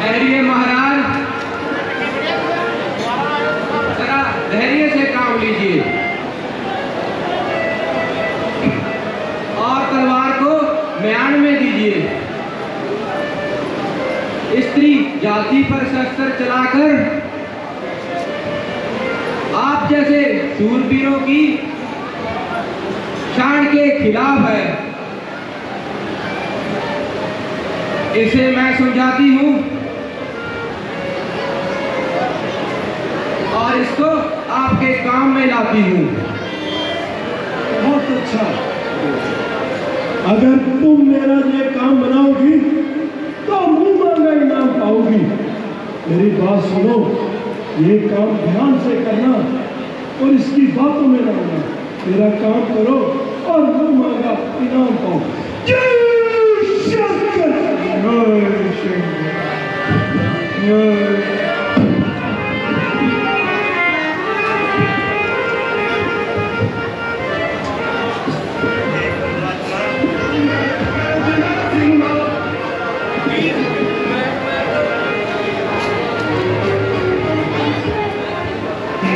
Speaker 2: धैर्य महाराज, जरा धैर्य से काम लीजिए और तलवार को म्यान में दीजिए। स्त्री जाति पर शस्त्र चलाकर आप जैसे शूरवीरों की शान के खिलाफ है। इसे मैं समझाती हूँ और इसको आपके काम में लाती हूँ।
Speaker 7: बहुत अच्छा, अगर तुम मेरा ये काम बनाओगी तो मुंह मांगा इनाम पाओगी। मेरी बात सुनो, ये काम ध्यान से करना और इसकी बातों में ना आना। मेरा काम करो और मुंह मांगा इनाम पाओ। जय शंकर, जय शंकर, जय।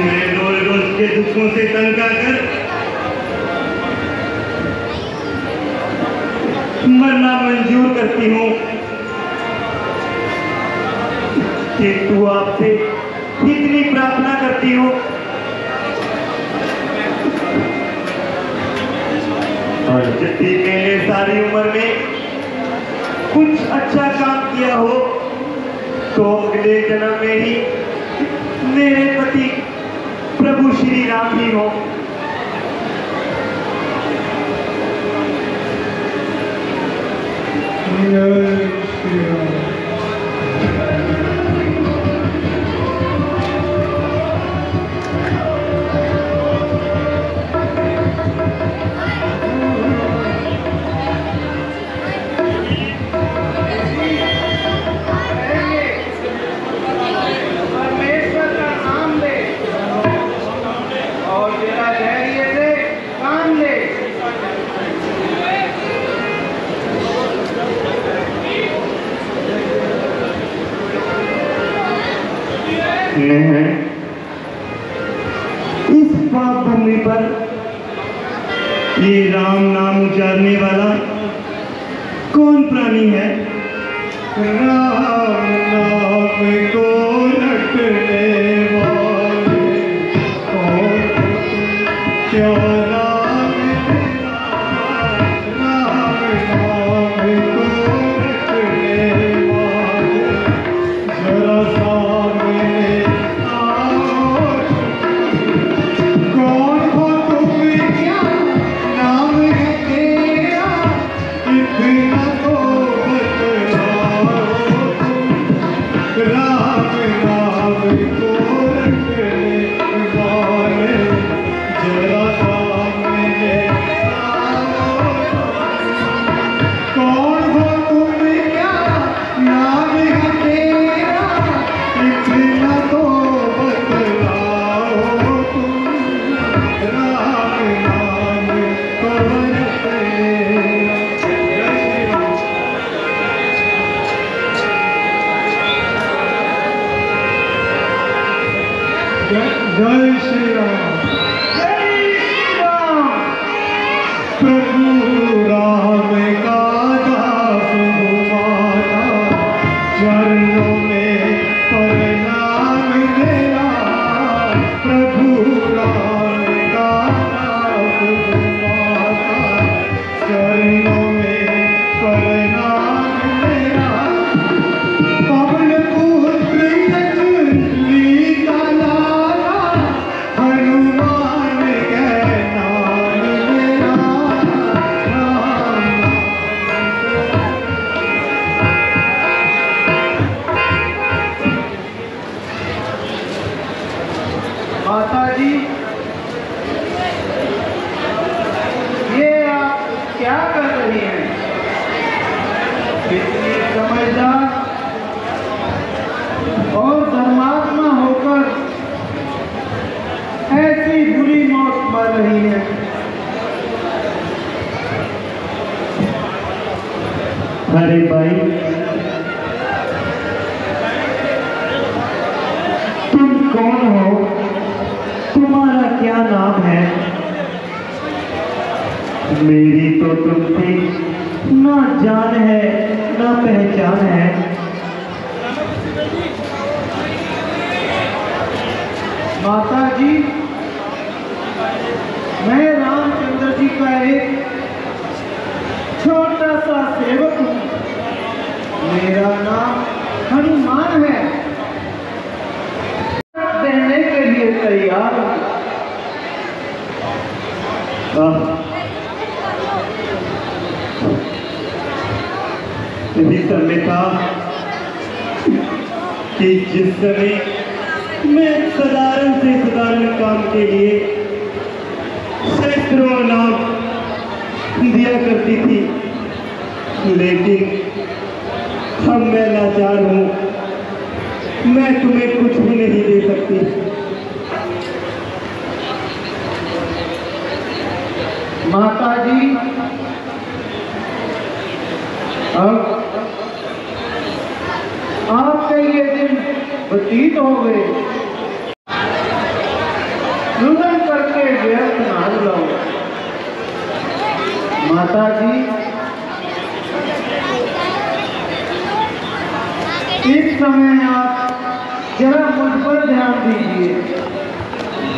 Speaker 6: मैं रोज रोज के दुखों से तंग आकर मरना मंजूर करती हूँ कि तू आपसे इतनी प्रार्थना करती हो और जब भी मैंने सारी उम्र में कुछ अच्छा काम किया हो तो अगले जन्म में ही मेरे पति प्रभु श्री राम ही हो।
Speaker 7: जय श्री राम।
Speaker 2: परमेश्वर का नाम ले और तेरा धैर्य से काम ले।
Speaker 6: मैं इस पाप भूमि पर ये राम नाम उचारने वाला कौन प्राणी है?
Speaker 7: राम नाम को रटने वाले कौन क्या नाम तेरा? राम नाम को रटने वाले जरा सामने आओ। कौन हो तुम, क्या नाम है तेरा? इतना तो बतलाओ तुम। राम नाम को रटने वाले जरा सामने आओ। कौन हो तुम, क्या नाम है तेरा? इतना तो बतलाओ तुम। राम नाम को रटने। जय श्री राम। जय श्री राम। जय श्री राम। प्रभु राम का दास हूँ माता, चरणों में प्रणाम मेरा। प्रभु राम का दास हूँ माता, चरणों
Speaker 6: अरे भाई, तुम कौन हो? तुम्हारा क्या नाम है? मेरी तो तुमसे ना जान है ना पहचान है।
Speaker 4: माता जी, मैं रामचंद्र जी का एक छोटा सा सेवक हूँ। मेरा नाम हनुमान है। देने के लिए तैयार हूँ।
Speaker 6: इसी समय था कि जिस समय मैं साधारण से साधारण काम के लिए सैकड़ों नाम दिया करती थी, लेकिन अब मैं लाचार हूँ। मैं तुम्हें कुछ भी नहीं दे सकती।
Speaker 4: माता जी, अब आपके ये दिन व्यतीत हो गए। रुदन करके व्यर्थ ना बुलाओ। माता जी, इस समय आप जरा मुझ पर ध्यान दीजिए।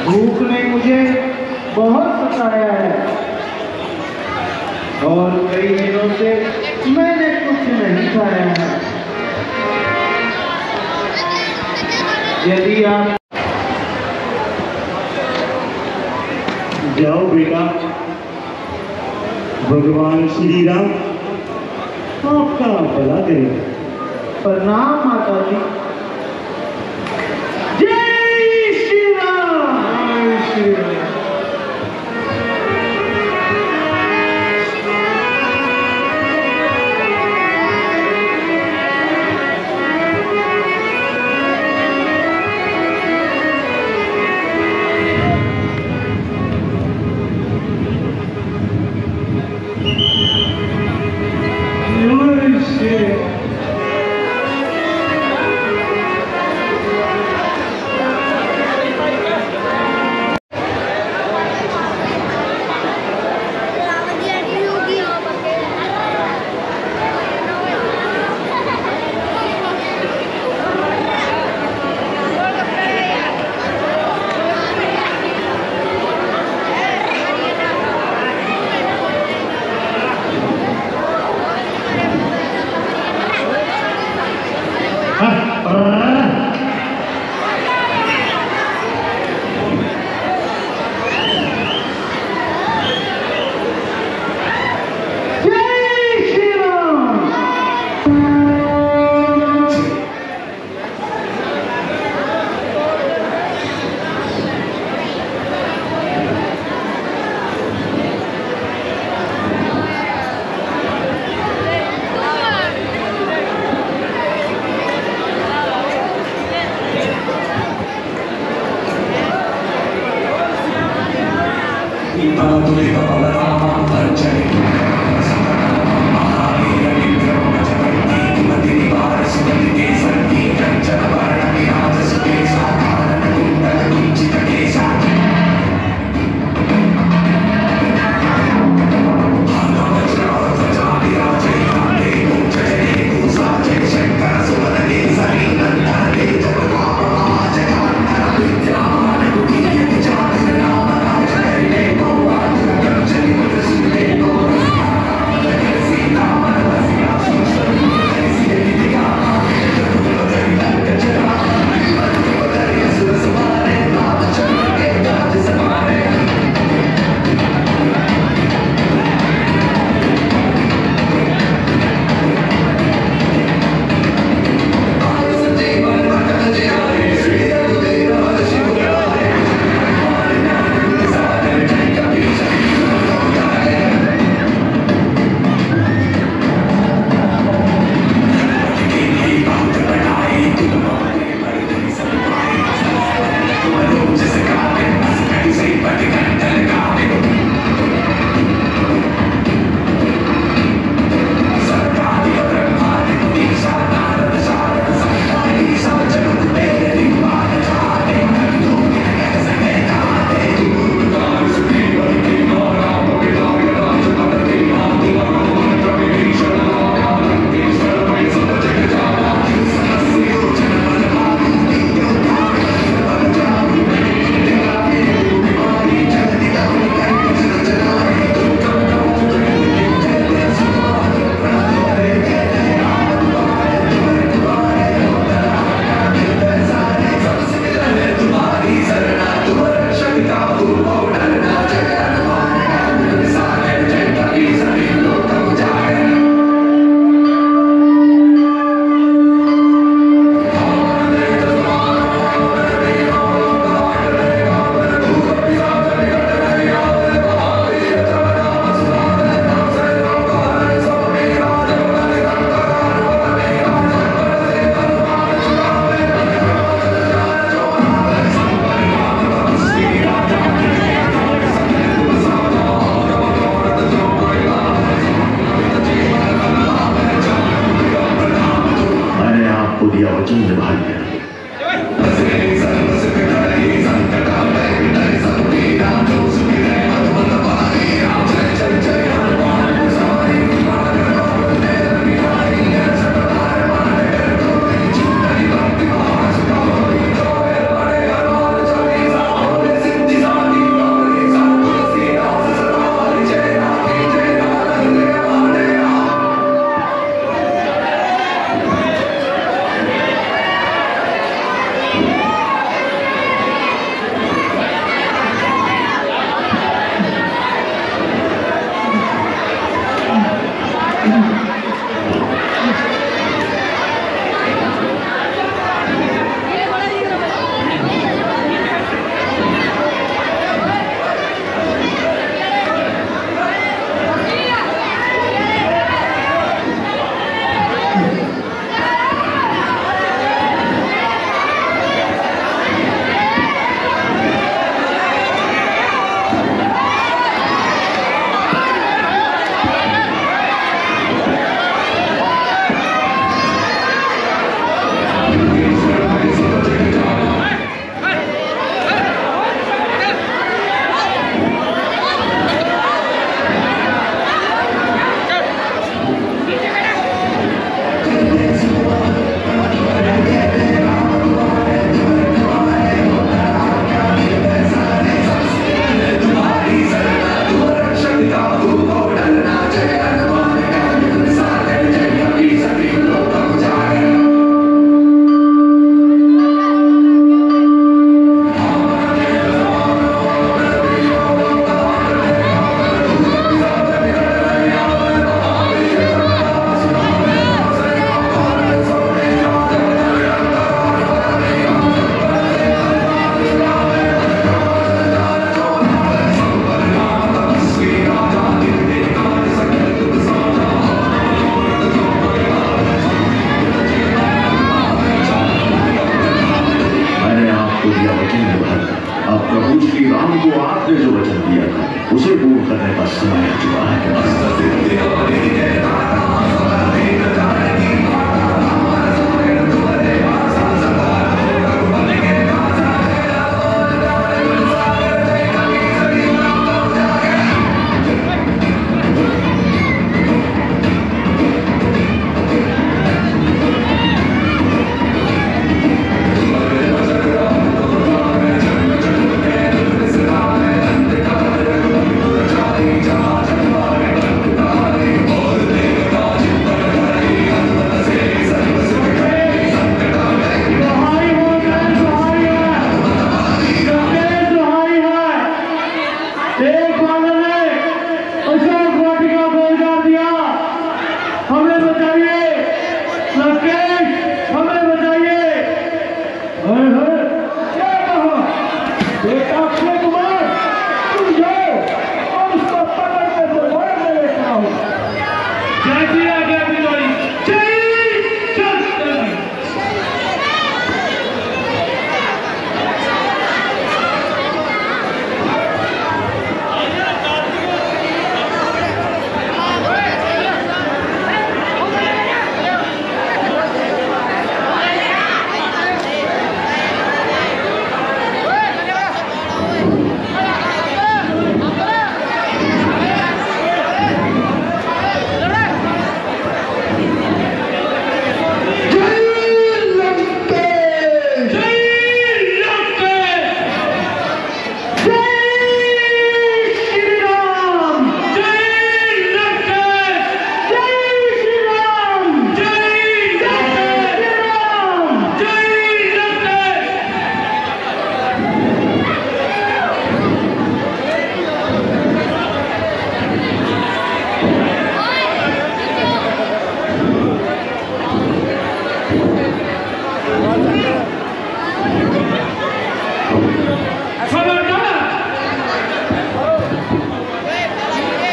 Speaker 4: भूख ने मुझे बहुत सताया है और कई दिनों से मैंने कुछ नहीं खाया है। यदि आप
Speaker 6: जाओ बेटा, भगवान श्री राम आपका भला करें।
Speaker 4: प्रणाम माता जी। जय श्री राम। जय श्री राम।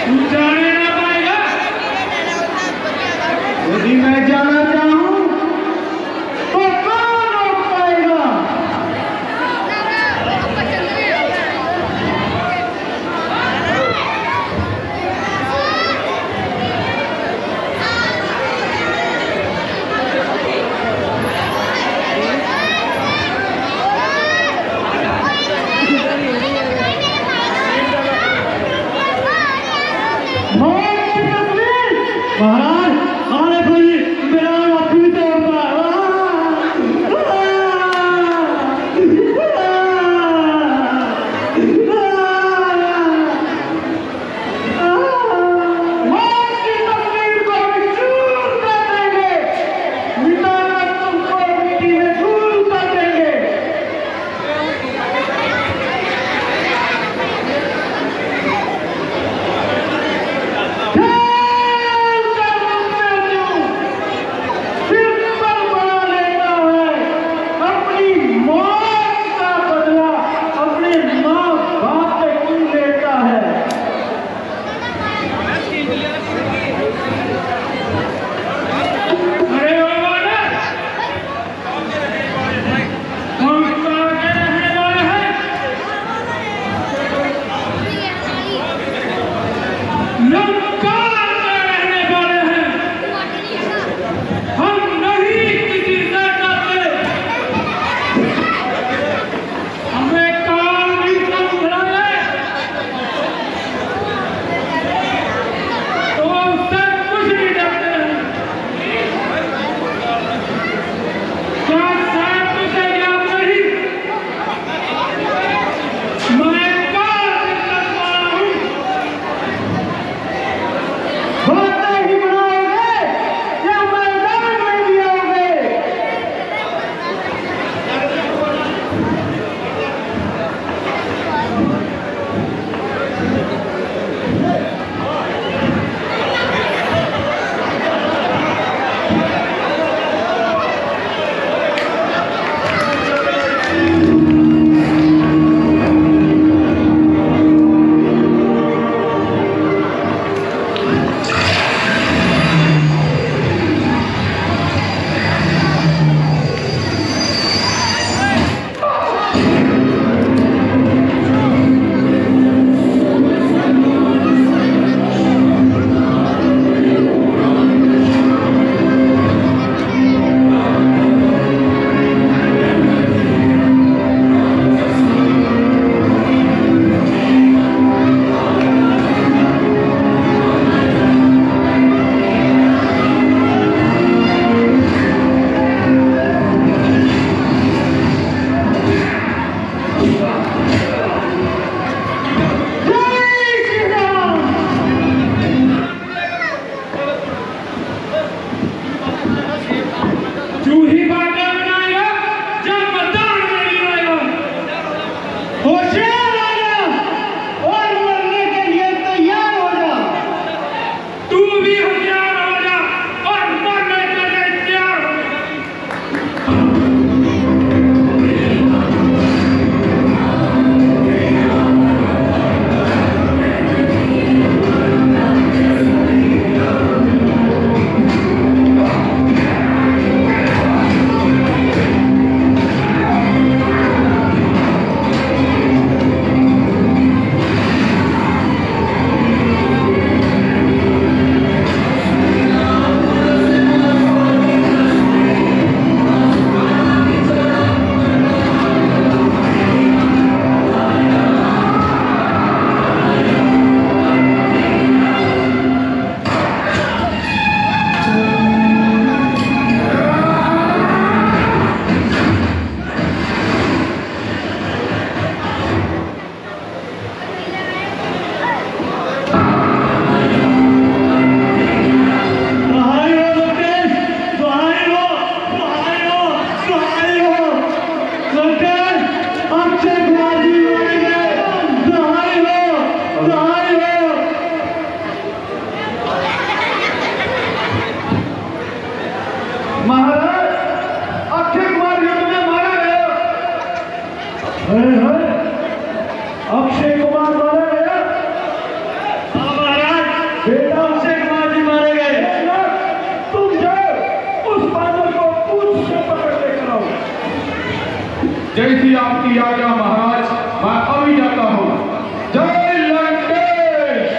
Speaker 3: तू जाने ना पाएगा। यदि मैं जाना चाहूं तो कौन रोक पाएगा? महाराज आने कोई मेरा आँख भी तोड़ता
Speaker 7: बेटा शेख माजी मारे गए। तुम जाओ उस बांदर को पूंछ से पकड़ लेकर आओ।
Speaker 3: जैसी आपकी आज्ञा महाराज, मैं अभी जाता हूँ। जय लंकेश।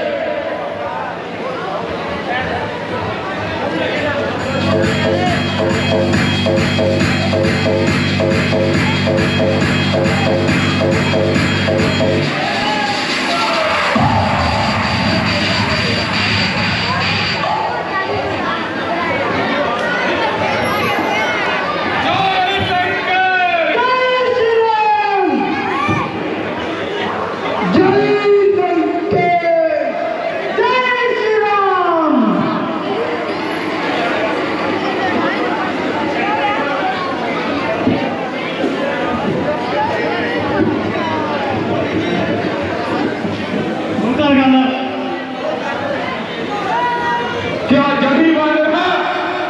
Speaker 3: क्या जगी वाले है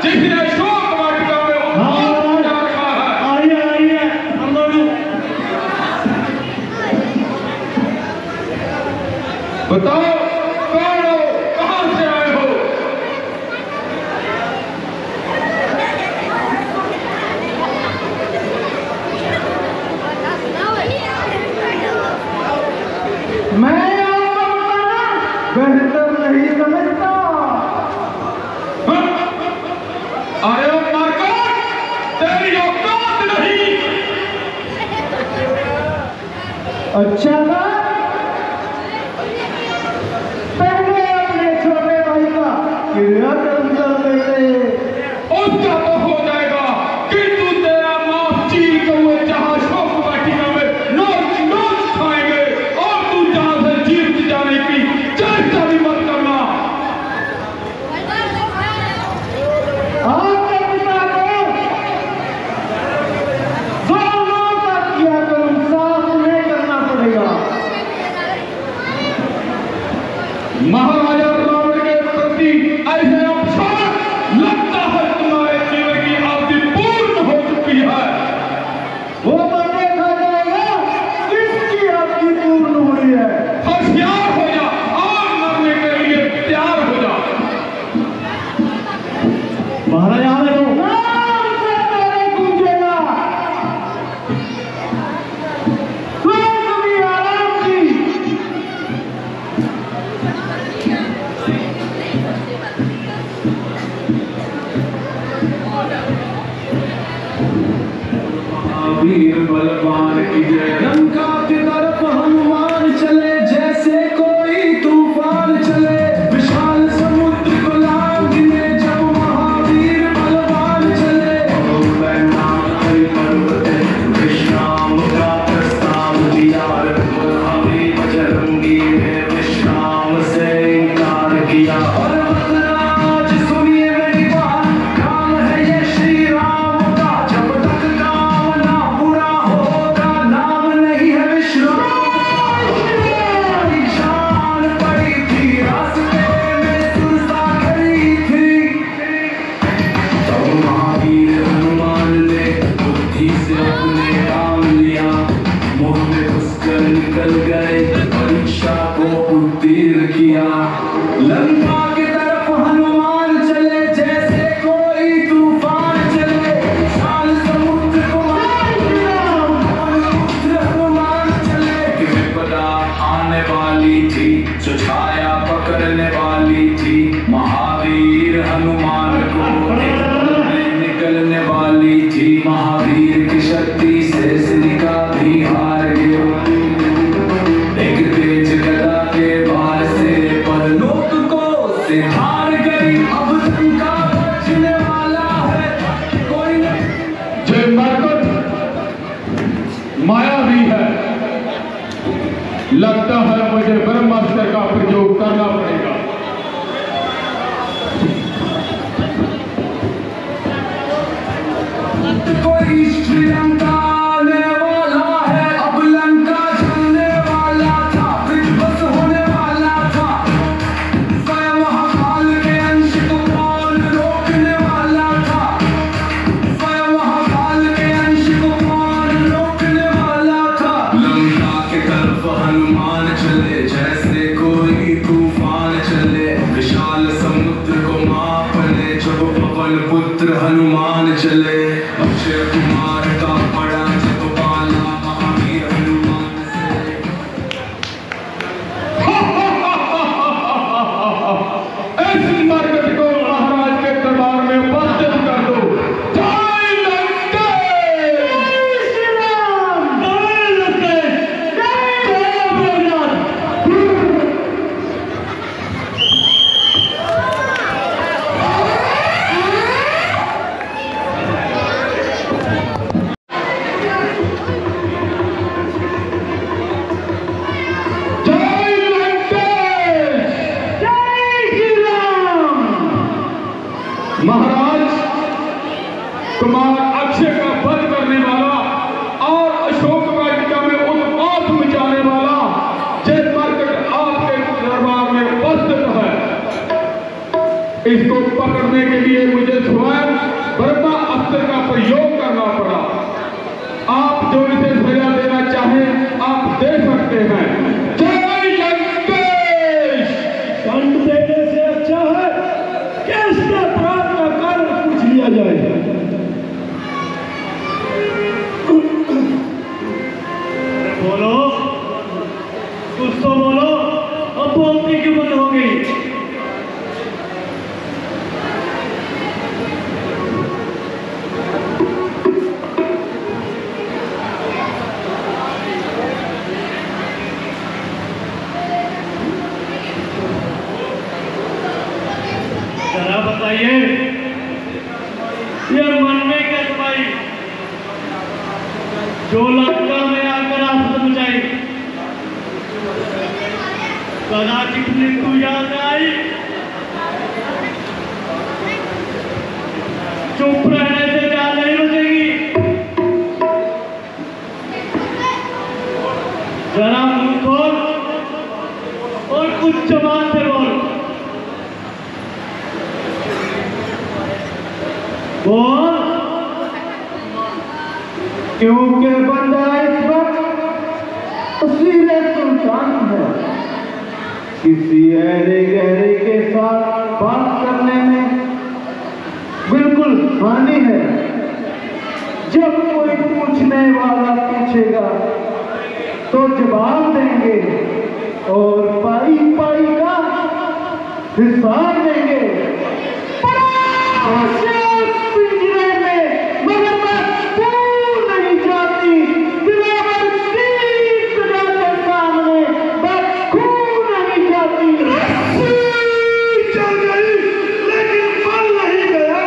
Speaker 3: जिसने शोक वाटिका में रखा है?
Speaker 7: आइए अंदर।
Speaker 3: बताओ कौन हो, कहां से आए हो?
Speaker 2: मैं आपको बताना बेहतर नहीं समझता।
Speaker 3: अरे मार्कोट, तेरी औकात नहीं।
Speaker 2: अच्छा था, पहले अपने छोटे भाई का क्रियाक्रम कर देते।
Speaker 3: उसका तो हो जाएगा, किंतु तेरा माफ चीर कौए जहां शोक वाटिका में नोच नोच खाएंगे और तू जहां से जीत जाने की चेष्टा भी मत करना।
Speaker 2: आपके पिता को दोनों का क्रियाक्रम साफ नहीं करना पड़ेगा।
Speaker 3: महाराजा रावण के प्रति ऐसे अपशब्द, लगता है तुम्हारे जीवन की अवधि पूर्ण हो चुकी है।
Speaker 2: वो तो देखा जाएगा किसकी आपकी पूर्ण हुई है।
Speaker 3: होशियार हो जा और मरने के लिए तैयार हो जा।
Speaker 7: महाराज आने दो।
Speaker 2: नाम से तेरे गूंजेगा। तू कभी आराम की।
Speaker 3: वीर बलवान की जय।
Speaker 2: लंका की तरफ हनुमान चले, जैसे कोई तूफान चले। विशाल समुद्र को लांघने जब महावीर बलवान चले।
Speaker 8: विश्राम का प्रस्ताव दिया, अभी बजरंगी ने विश्राम से इनकार किया।
Speaker 2: और आज सुनिए मेरी बात, काम है ये श्री राम का। जब तक काम ना पूरा होगा, नाम नहीं है विश्राम। शान पड़ी थी रास्ते में, सुरसा खड़ी थी।
Speaker 8: तब महावीर हनुमान ने बुद्धि से अपने काम लिया, मुंह में घुसकर निकल गए, परीक्षा को उत्तीर्ण किया।
Speaker 2: लंका की तरफ हनुमान चले, जैसे कोई तूफान चले। विशाल समुद्र को हनुमान चले।
Speaker 8: कि विपदा आने वाली थी, जो छाया पकड़ने वाली थी, महावीर हनुमान को एक पल में निकलने वाली थी। महावीर की शक्ति से सिलिका भी हार गया। एक तेज गदा के वार से परलोक को से हार गई। अब लंका बचने वाला है कोई नहीं।
Speaker 3: जय मार्कोट माया भी है, लगता है मुझे ब्रह्मास्त्र का प्रयोग करना पड़ेगा।
Speaker 8: पुत्र हनुमान चले, अक्षय कुमार का बड़ा जब पाला, महावीर हनुमान से।
Speaker 3: इस मरकट को महाराज के दरबार में उपस्थित कर दो। जय लंकेश!
Speaker 7: जय लंकेश! जय भोलेनाथ!
Speaker 3: जय लंकेश!
Speaker 7: जय श्री राम!
Speaker 3: महाराज, कुमार अक्षय का वध करने वाला और अशोक वाटिका में उत्पात मचाने वाला जय मरकट आपके दरबार में उपस्थित है। इसको पकड़ने के लिए मुझे स्वयं ब्रह्मा अस्त्र का प्रयोग करना पड़ा। आप जो इसे सजा देना चाहें आप दे सकते हैं। जय लंकेश!
Speaker 7: दंड देने से अच्छा है कि इसके अपराध का कारण पूछ लिया जाए। बोलो, कुछ तो बोलो। अब बोलती क्यों बंद हो गई? जरा बताइए, ये मन में क्या दबाई जो लंका में आकर आफत मचाई? कदाचित मृत्यु याद आई। चुप रहने से जान नहीं बचेगी। जरा मुंह खोल और कुछ जबान से बोल। बोल।
Speaker 4: क्योंकि बंदा इस वक्त तस्वीर सुल्तान है। किसी ऐरे गहरे के साथ बात करने में बिल्कुल हानि है। जब कोई पूछने वाला पूछेगा तो जवाब देंगे और पाई पाई का हिसाब देंगे। पिंजरे में मगरमच्छ दूर नहीं जाती, दिलावर तीर सजा के सामने बस खून नहीं जाती।
Speaker 7: चल गई लेकिन बल नहीं गया।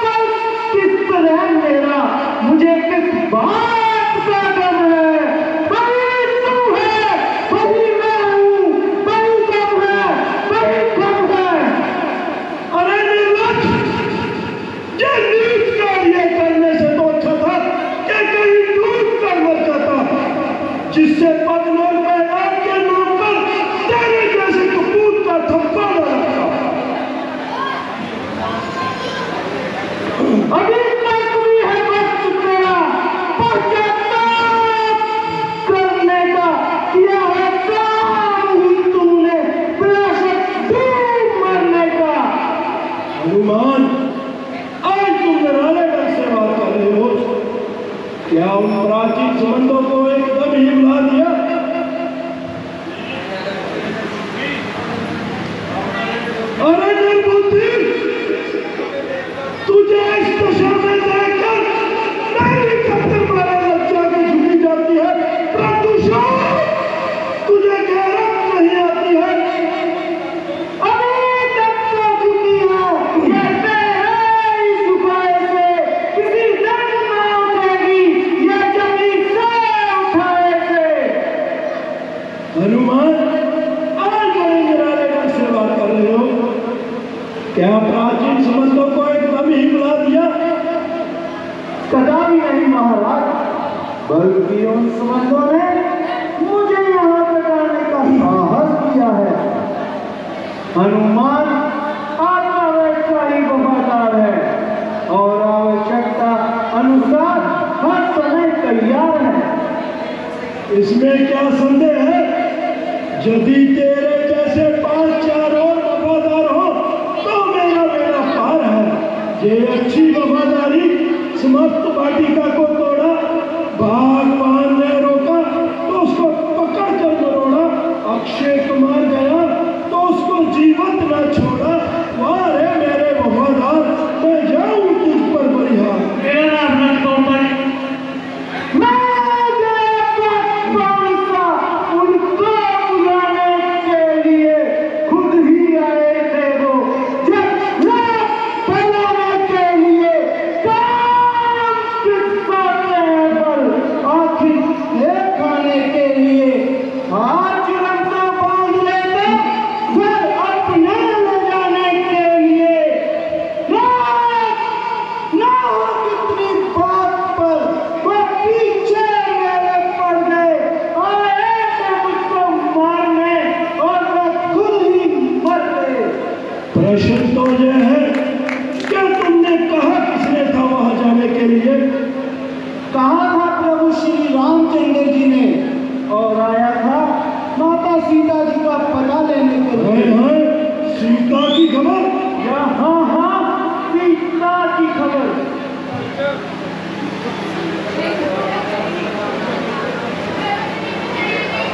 Speaker 4: बल किस तरह मेरा, मुझे किस बात का गम है? वही तू है, वही मैं हूँ, वही गम है, वही गम है।
Speaker 7: अरे निर्लज, ये नीच कार्य करने से तो अच्छा था कि कहीं डूब कर मर जाता, जिससे पदलों के नाम के नाम पर तेरे जैसे कपूत का थप्पा न लगता।
Speaker 4: अभी तक भी है वक्त तेरा पश्चाताप करने का। किया है काम ही तूने, बेशक डूब मरने का।
Speaker 7: हनुमान, आज तुम निराले ढंग से बात कर रहे हो। क्या उन प्राचीन संबंधों को एकदम ही भुला दिया? अरे निर्बुद्धि, तुझे इस दशा में देखकर मेरी कत्ल मारा लज्जा की झुकी जाती है, परंतु शायद तुझे गैरत नहीं आती है।
Speaker 4: अभी तक तो झुकी हो, ये तेरे इस झुकाए से किसी दर्द में उठेगी, ये जमीन से उठाए से।
Speaker 7: हनुमान, आज बड़े निराले ढंग से बात कर रहे हो। क्या प्राचीन संबंधों को एकदम ही भुला दिया?
Speaker 4: कदापि नहीं महाराज, बल्कि उन संबंधों ने मुझे यहाँ तक आने का साहस किया है। हनुमान आपका वैसा ही वफादार है और आवश्यकता अनुसार हर समय तैयार है।
Speaker 7: इसमें क्या संदेह है? यदि तेरे जैसे 5-4 और वफादार हो तो मेरा बेड़ा पार है। ये अच्छी वफादारी समस्त वाटिका को तोड़ा, भगवान ने रोका तो उसको पकड़ कर मरोड़ा, अक्षय कुमार गया तो उसको जीवंत न छोड़ा। वाह रे मेरे वफादार, मैं जाऊं तुझ पर बलिहार।
Speaker 6: मेरा नाम रणकोपल,
Speaker 4: उनको बुलाने के लिए खुद ही आए थे वो, जब बनाने के लिए आखिर खाने के लिए हाथ तो बांध लेते, फिर अपने ले जाने के लिए ना कितनी बात पर वो पीछे मेरे पड़ गए, आए थे मुझको मारने और वो खुद ही मर गए।
Speaker 7: प्रश्न तो यह है, क्या तुमने कहा किसने था वहां जाने के लिए?
Speaker 4: कहा था प्रभु श्री रामचंद्र जी ने, और आया था माता सीता जी का पता लेने के लिए।
Speaker 7: हाय सीता की खबर?
Speaker 4: हाँ हाँ, सीता की खबर।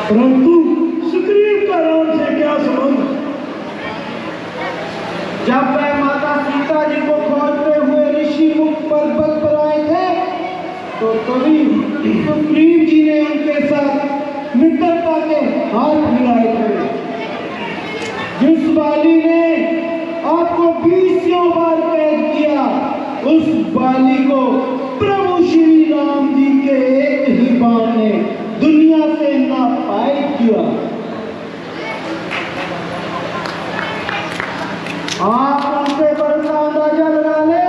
Speaker 7: परंतु सुग्रीव का राम से क्या संबंध?
Speaker 4: जब वह माता सीता जी को खोजते हुए ऋषि मुख पर्वत पर आए थे, तो तभी सुग्रीव जी ने उनके साथ मित्रता के हाथ मिलाए थे। जिस बाली ने आपको 20 बार कैद किया, उस बाली को प्रभु श्री राम जी के एक ही बाण ने दुनिया से नापायद किया। आप उनके पर का अंदाजा लगा ले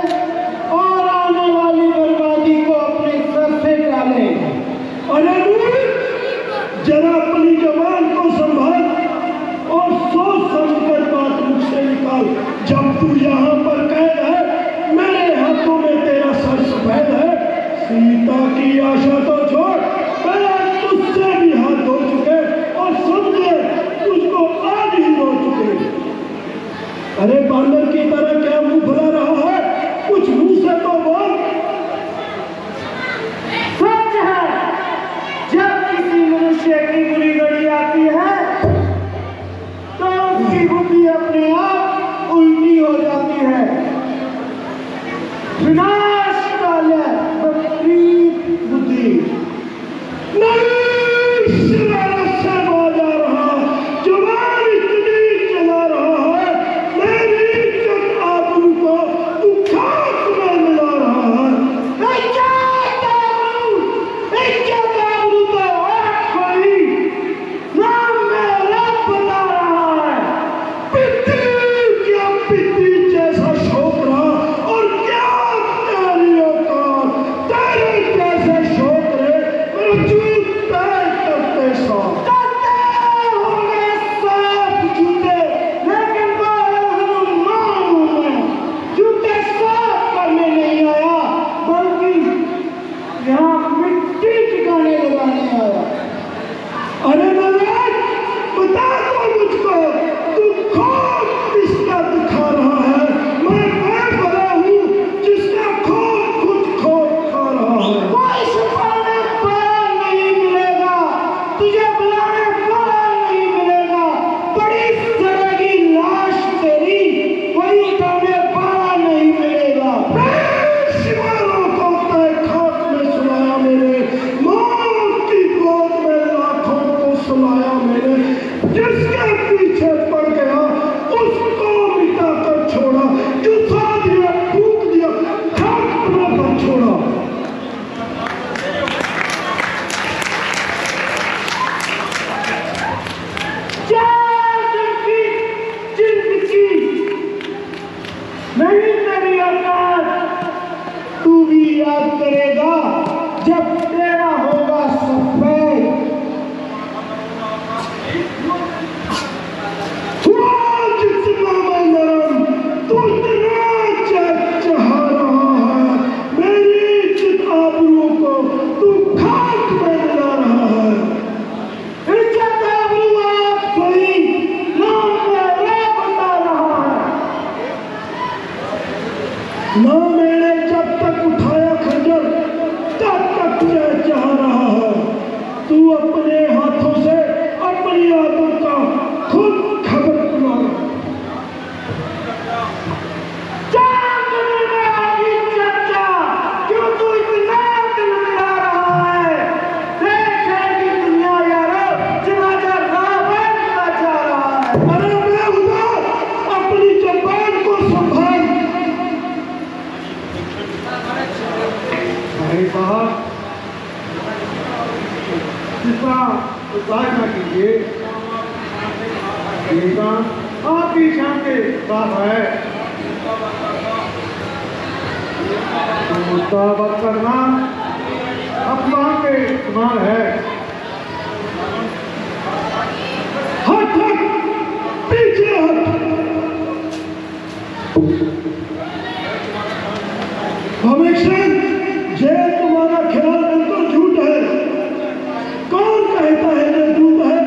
Speaker 4: और आने वाली बर्बादी को अपने सर से डाले।
Speaker 7: अरे जरा अपनी जबान को संभाल और सोच समझकर बात मुझसे निकाल। जब तू यहाँ पर कैद है, मेरे हाथों में तेरा सर सफेद है। सीता की आशा तो छोड़, मैं तुझसे भी हाथ धो चुके और समझे तुझको आज ही धो चुके। अरे बांदर की तरह क्या मुंह फुला रहा है? कुछ मुंह से तो बोल।
Speaker 4: सच है, जब किसी मनुष्य की बुरी घड़ी आती है तो उसकी बुद्धि अपने आप उल्टी हो जाती है। विनाश काले विपरीत बुद्धि।
Speaker 7: नहीं शरारत से बोल रहा, जुबान इतनी चला रहा है, मेरी इज्जत आबरू को तू खाक में मिला रहा है।
Speaker 4: इज्जत आबरू तो और कोई नाम मेरा बता रहा है।
Speaker 7: पितृ क्या पितृ जैसा छोकरा, और क्या तेरी औकात, तेरे जैसे छोकरे मेरा जूत पैर करते साथ।
Speaker 4: करते होंगे साफ जूते, लेकिन हनुमान हूं मैं, जूते साफ करने नहीं आया, बल्कि यहाँ मिट्टी ठिकाने लगाने आया।
Speaker 7: अरे नरेश, बता दो मुझको, तू खोद किसका दिखा रहा है? मैं भला हूँ जिसका खोद खुद खोद खा रहा है।
Speaker 4: कोई छुपाने वाला नहीं मिलेगा, तुझे बुलाने वाला नहीं मिलेगा। बड़ी सड़गी लाश तेरी, कोई उठाने वाला नहीं मिलेगा।
Speaker 7: शिवालों को तय खाक में सुलाया मेरे, मौत की गोद में लाखों को सुलाया मेरे। जिसके पीछे पड़ गया उसको मिटा कर छोड़ा, जुसा दिया, फूक दिया, खाक में कर छोड़ा।
Speaker 4: जिंदगी नहीं तेरी औकात, तू भी याद करेगा जब तेरा होगा सफेद।
Speaker 7: जितना मैं नरम, तू इतना चाह रहा है, मेरी इज्जत आबरू को तू खाक में मिला रहा है।
Speaker 4: इज्जत आबरू आप सही, नाम मेरा बता रहा है।
Speaker 7: ना मैंने जब तक उठाया खंजर तब तक मैं चाह रहा है तू अपने हाथों से अपनी आदत का खुद खबर बना। क्यों तू इतना दिल मिला रहा है? देखेगी दुनिया यारो जनाजा रावण जा रहा है। अरे बेहुदा अपनी जबान को संभाल।
Speaker 4: भाई साहब इतना उदास न कीजिए, आप ही शांति साफ है। मुस्ताबत करना अफवाह के समान है।
Speaker 7: हट हट पीछे हट। हमेशा ये तुम्हारा ख्याल बिल्कुल झूठ है। कौन कहता है ये झूठ है?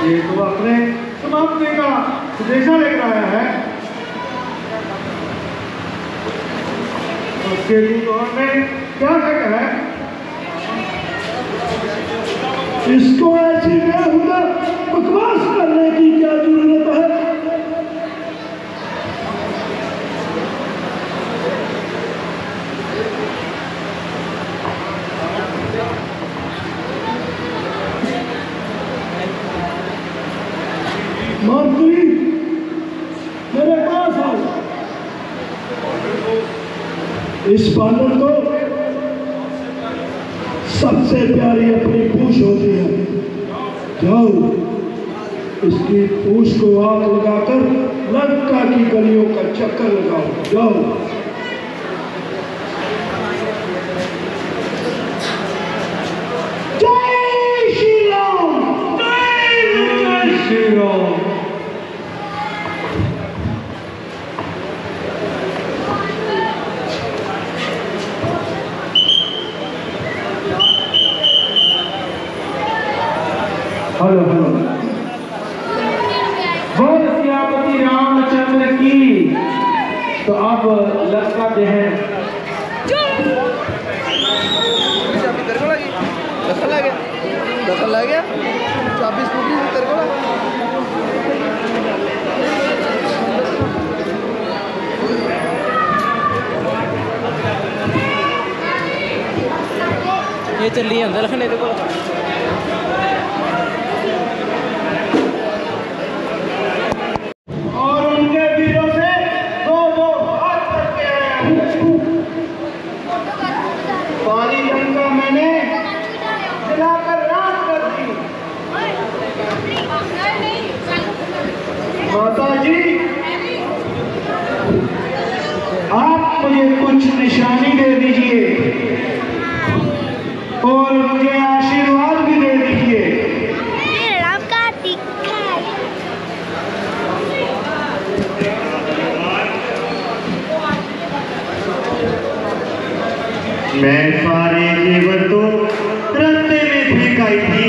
Speaker 4: ये तो अपने समाप्ति का संदेशा लेकर आया है। उसके दूत में क्या शक है?
Speaker 7: इसको ऐसी बेहुदा बकवास करने की क्या जरूरत है? मंत्री मेरे पास आओ। इस बानर को सबसे प्यारी अपनी पूंछ होती है। जाओ इसकी पूंछ को आग लगाकर लंका की गलियों का चक्कर लगाओ। जाओ। जय श्री राम। जय श्री राम।
Speaker 1: Hello hello. बोल सियापति रामचंद्र की। तो अब लंका दहन
Speaker 2: दखल लग गया 24 फुटी तेरे को
Speaker 9: ये चली अंदर रखने देखो।
Speaker 7: और उनके वीरों से दो दो हाथ करके सारी लंका मैंने जलाकर राख कर दी। माता जी आप मुझे कुछ निशानी दे दीजिए और मुझे आशीर्वाद भी दे दीजिए।
Speaker 6: मैं सारे जेवर तो रास्ते में फेंकाई थी।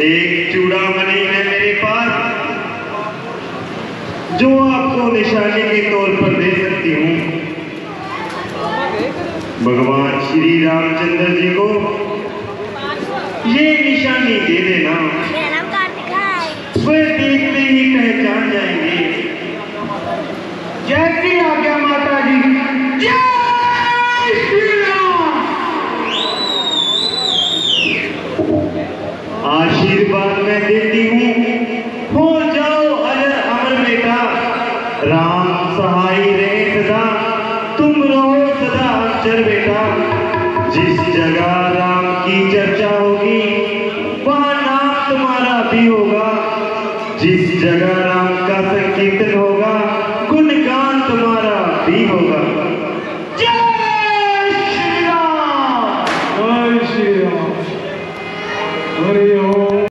Speaker 6: एक चूड़ामणि है मेरे पास जो आपको निशानी के तौर पर दे सकती हूँ। भगवान श्री रामचंद्र जी को ये निशानी दे देना, वे देखते ही पहचान जाएंगे।
Speaker 7: जैसी आज्ञा माता जी। जय श्री राम।
Speaker 6: आशीर्वाद मैं देती हूँ, हो जाओ अजर अमर बेटा। राम सहाय रहे सदा, तुम रहो सदा अक्षर बेटा। जिस जगह राम की चर्चा